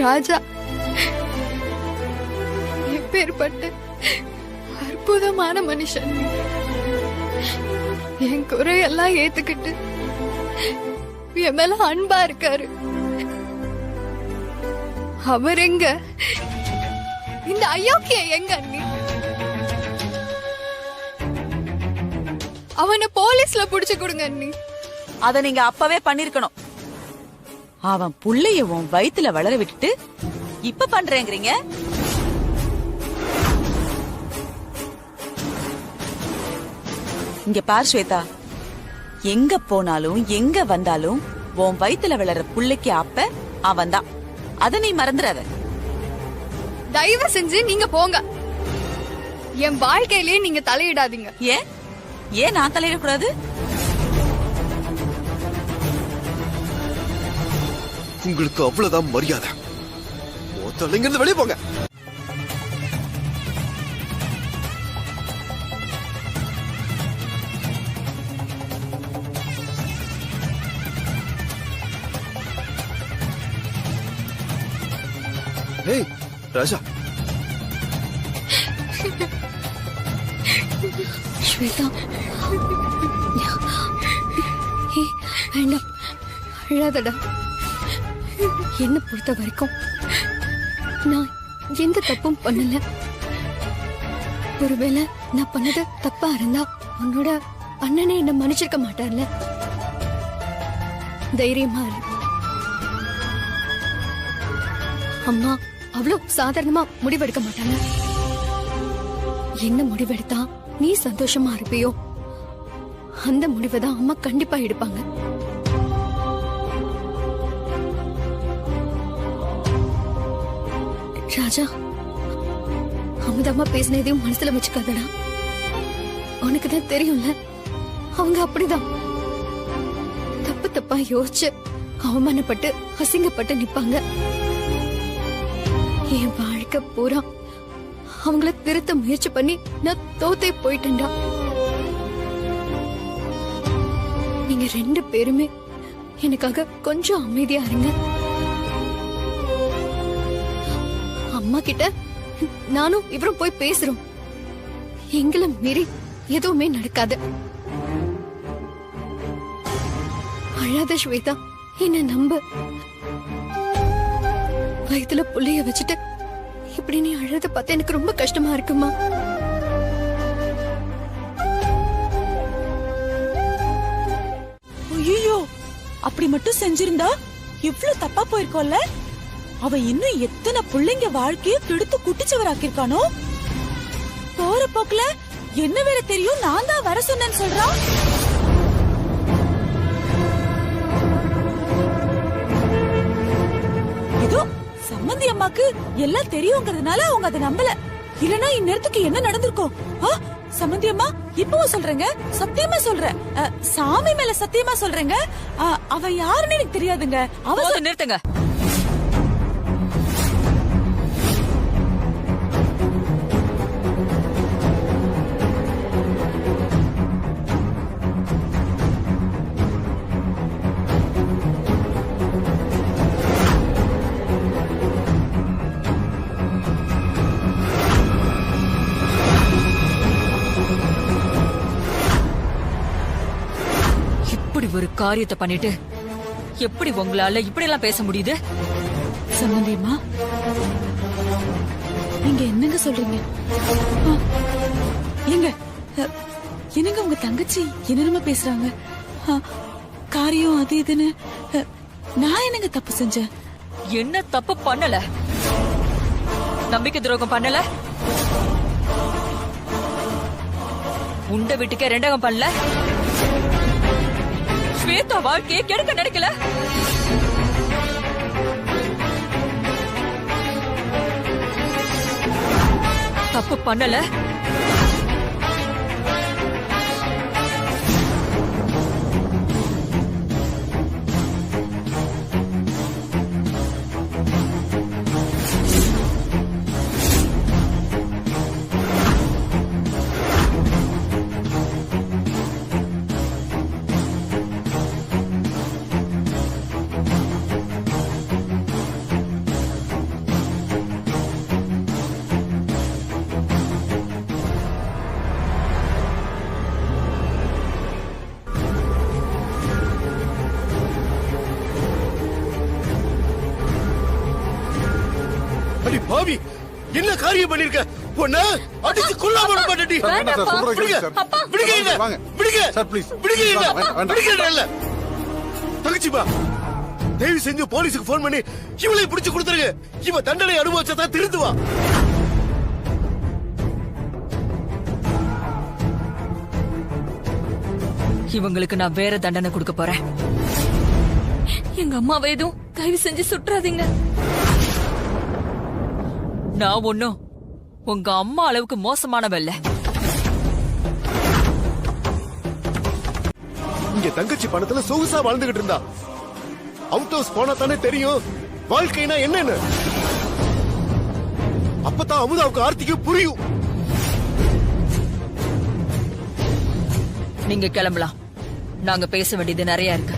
ராஜா எப்பேற்பட்ட அற்புதமான மனுஷன். என் குறையெல்லாம் ஏத்துக்கிட்டு என் மேல அன்பா இருக்காரு. அவர் எங்க? இந்த அயோக்கிய எங்க அண்ணி? அவனை போலீஸ்ல புடிச்சு கொடுங்க அண்ணி. அத நீங்க அப்பவே பண்ணிருக்கணும். அவன் புள்ளைய உன் வயித்துல வளர விட்டுட்டு இப்ப பண்றேங்கிறீங்க. இங்க பார் ஸ்வேதா, எங்க போனாலும் எங்க வந்தாலும் உன் வயித்துல வளர்ற புள்ளைக்கு அப்ப அவன் தான். அத நீ மறந்துடாத. தயவு செஞ்சு நீங்க போங்க. என் வாழ்க்கையிலேயே நீங்க தலையிடாதீங்க. ஏன் நான் தலையிடக்கூடாது? உங்களுக்கு அவ்வளவுதான் மரியாதை. தலைங்கிருந்து வெளியே போங்க. ஏய் ராஜா. ஸ்வேதா, வேண்டாம், அழாதடா. என்ன பொறுத்த வரைக்கும் நான் எந்த தப்பும் பண்ணல. ஒருவேளை நான் பண்ணது தப்பா இருந்தா உன்னோட அண்ணனே என்ன மன்னிச்சிருக்க மாட்டார்ல. தைரியமா இரு. அம்மா அவ்வளவு சாதாரணமா முடிவெடுக்க மாட்டாங்க. என்ன முடிவெடுத்தா நீ சந்தோஷமா இருப்பியோ அந்த முடிவை தான் அம்மா கண்டிப்பா எடுப்பாங்க. ராஜா, அமுதம்மா பேசினதையும் மனசுல வச்சுக்காதடா. உனக்கு தான் தெரியும்ல, அவங்க அப்படிதான் தப்பு தப்பா யோசிச்சு அவமானப்பட்டு அசிங்கப்பட்டு நிப்பாங்க. என் வாழ்க்கை பூரா அவங்கள திருத்த முயற்சி பண்ணி நான் தோத்தே போயிட்டேன்டா. நீங்க 2 பேருமே எனக்காக கொஞ்சம் அமைதியா இருங்க. அம்மா கிட்ட நானும் இவரும் போய் பேசுறோம். எங்களை மீறி எதுவுமே நடக்காது. அழாத ஸ்வேதா, என்ன நம்பு. வயித்துல புள்ளைய வச்சுட்டு இப்படி நீ அழத பார்த்தா எனக்கு ரொம்ப கஷ்டமா இருக்குமா. ஐயோ, அப்படி மட்டும் செஞ்சிருந்தா இவ்ளோ தப்பா போயிருக்கோம்ல. அவ இன்னும் எத்தனை பிள்ளைங்க வாழ்க்கைய கெடுத்து குட்டிச்சவராக்கிருக்கானோ. போற போக்குல என்ன வேற தெரியும், நான் தான் வர சொன்னேன்னு சொல்றான். ஏதோ சம்பந்தி அம்மாக்கு எல்லாம் தெரியுங்கிறதுனால அவங்க அதை நம்பல. இல்லனா இந்நேரத்துக்கு என்ன நடந்திருக்கும்? சம்பந்தி அம்மா, இப்பவும் சொல்றேங்க, சத்தியமா சொல்றேன், சாமி மேல சத்தியமா சொல்றேங்க, அவ யாருன்னு எனக்கு தெரியாதுங்க. அவ நிறுத்துங்க. ஒரு காரியத்தை பண்ணிட்டு எப்படி உங்களால இப்படி எல்லாம் பேச முடியுது? சம்பந்தியம்மா, நீங்க என்னங்க சொல்றீங்க? என்னங்க உங்க தங்கச்சி என்னென்னமா பேசுறாங்க? காரியம் அது இதுன்னு. நான் என்னங்க தப்பு செஞ்சேன்? என்ன தப்பு பண்ணல? நம்பிக்கை துரோகம் பண்ணல? உண்ட வீட்டுக்கே 2 பண்ணல? ஸ்வேதா வாழ்க்கையை கெடுக்க நினைக்கல? தப்பு பண்ணல? பாவி, என்ன காரியம் பண்ணிருக்க? பொண்ணு அடிச்சு கொல்லாம விடமாட்டேடி. தங்கச்சிமா, தயவு செஞ்சு போலீஸுக்கு போன் பண்ணி இவளை பிடிச்சு கொடுத்துருங்க. இவ தண்டனை அனுபவிச்சதான் திருந்துவா. இவங்களுக்கு நான் வேற தண்டனை கொடுக்க போறேன். எங்க அம்மாவை எதுவும் தயவு செஞ்சு சுற்றாதீங்க. நான் ஒன்னும் உங்க அம்மா அளவுக்கு மோசமானவல்ல. இங்க தங்கச்சி பணத்துல சொகுசா வாழ்ந்துகிட்டு இருந்தா. அவுட் ஹவுஸ் போனா தானே தெரியும் வாழ்க்கைனா என்னன்னு. அப்பதான் அமுதாவுக்கு ஆர்த்திக்கு புரியும். நீங்க கிளம்பலாம். நாங்க பேச வேண்டியது நிறைய இருக்கு.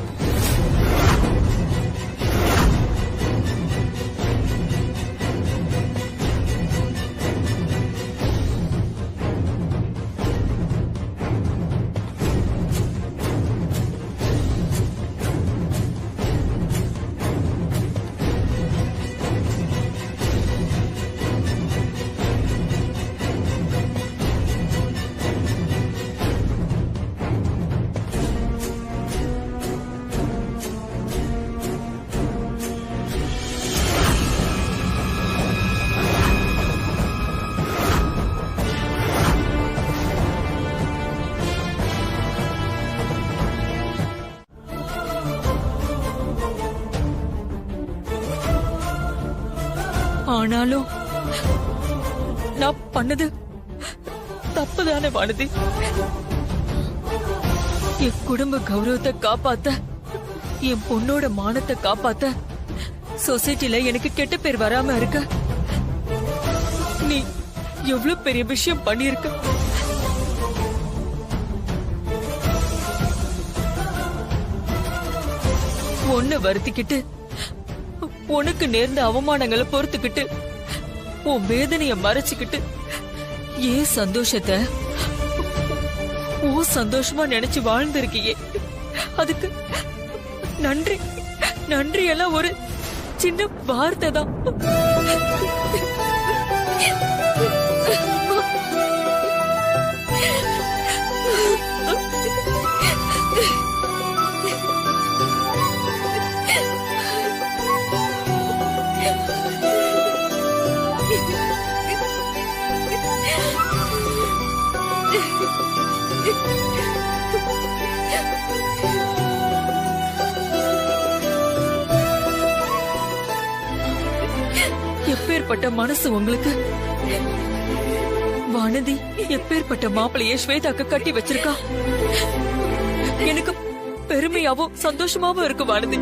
ஆனாலும் நான் பண்ணது தப்புதானே வானதி. என் குடும்ப கௌரவத்தை காப்பாத்த, என் பொண்ணோட மானத்தை காப்பாத்த சொசைட்டில எனக்கு கெட்ட பேர் வராம இருக்க நீ எவ்வளவு பெரிய விஷயம் பண்ணிருக்க. ஒன்னு வருத்திக்கிட்டு உனக்கு நேர்ந்த அவமானங்களை பொறுத்துக்கிட்டு உன் வேதனைய மறைச்சுக்கிட்டு ஏன் சந்தோஷத்தை ஓ சந்தோஷமா நினைச்சு வாழ்ந்திருக்கியே, அதுக்கு நன்றி. நன்றி எல்லாம் ஒரு சின்ன வார்த்தை தான். எப்பேற்பட்ட மனசு உங்களுக்கு வானதி. எப்பேற்பட்ட மாப்பிளைய ஸ்வேதாக்கு கட்டி வச்சிருக்கா. எனக்கு பெருமையாவும் சந்தோஷமாவும் இருக்கு வானதி.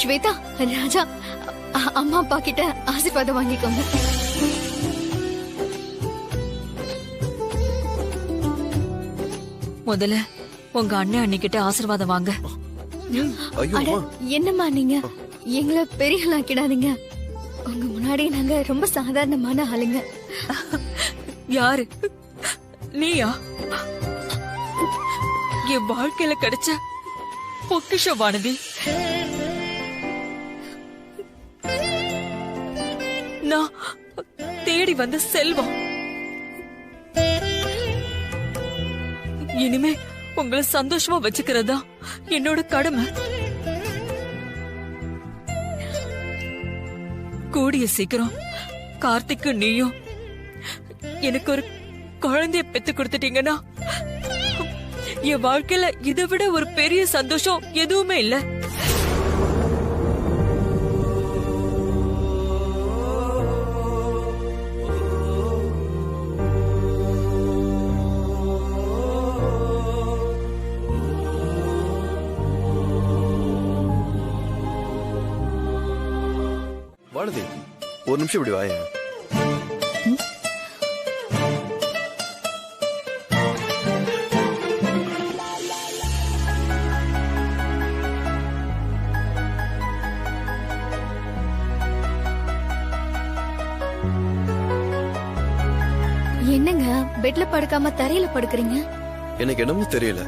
ஸ்வேதா, ராஜா, அம்மா அப்பா கிட்ட ஆசீர்வாதம் வாங்கிக்கோங்க. முதல்ல உங்க அண்ணன் அண்ணிக்கிட்ட ஆசீர்வாதம் வாங்க. அட, என்னம்மா நீங்க எங்களை பெரிய ஆக்கிடாதீங்க. உங்க முன்னாடி நாங்க ரொம்ப சாதாரணமான ஆளுங்க. யாரு நீயா? என் வாழ்க்கையில கிடைச்ச பொக்கிஷம் வானதி. நான் தேடி வந்த செல்வம். இனிமே உங்களை சந்தோஷமா வச்சுக்கிறதா என்னோட கடமை. கூடிய சீக்கிரம் கார்த்திக்கு நீயும் எனக்கு ஒரு குழந்தைய பெத்து கொடுத்துட்டீங்கன்னா என் வாழ்க்கையில இதை விட ஒரு பெரிய சந்தோஷம் எதுவுமே இல்ல. வானதி, ஒரு நிமிஷம் இப்படி வாய. என்னங்க பெட்ல படுக்காம தரையில படுக்கிறீங்க? எனக்கு என்னமோ தெரியல,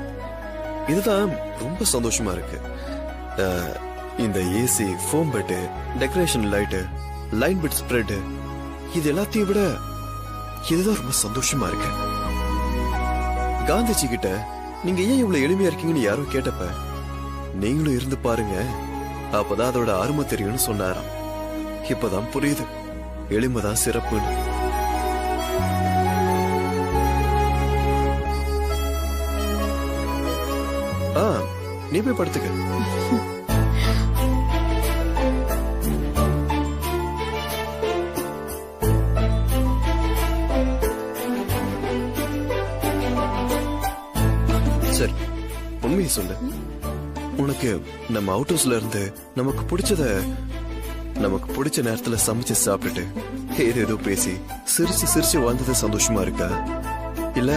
இதுதான் ரொம்ப சந்தோஷமா இருக்கு. இந்த AC, foam bed, decoration light, line bedspread, இது எல்லாத்தையும் விட இதுதான் ரொம்ப சந்தோஷமா இருக்கு. காந்திஜி கிட்ட நீங்க ஏன் இவ்வளவு எளிமையா இருக்கீங்கன்னு யாரும் கேட்டப்ப நீங்களும் இருந்து பாருங்க, அப்பதான் அதோட அருமை தெரியும்னு சொன்னாராம். இப்பதான் புரியுது, எளிமைதான் சிறப்புன்னு. நீ போய் படுத்துக்க. சரி, உண்மையை சொல்லு. உனக்கு நம்ம அவுட் ஹவுஸ்ல இருந்து நமக்கு பிடிச்ச நேரத்துல சமைச்சு சாப்பிட்டுட்டு ஏதேதோ பேசி சிரிச்சு சிரிச்சு வாழ்ந்தது சந்தோஷமா இருக்கா, இல்ல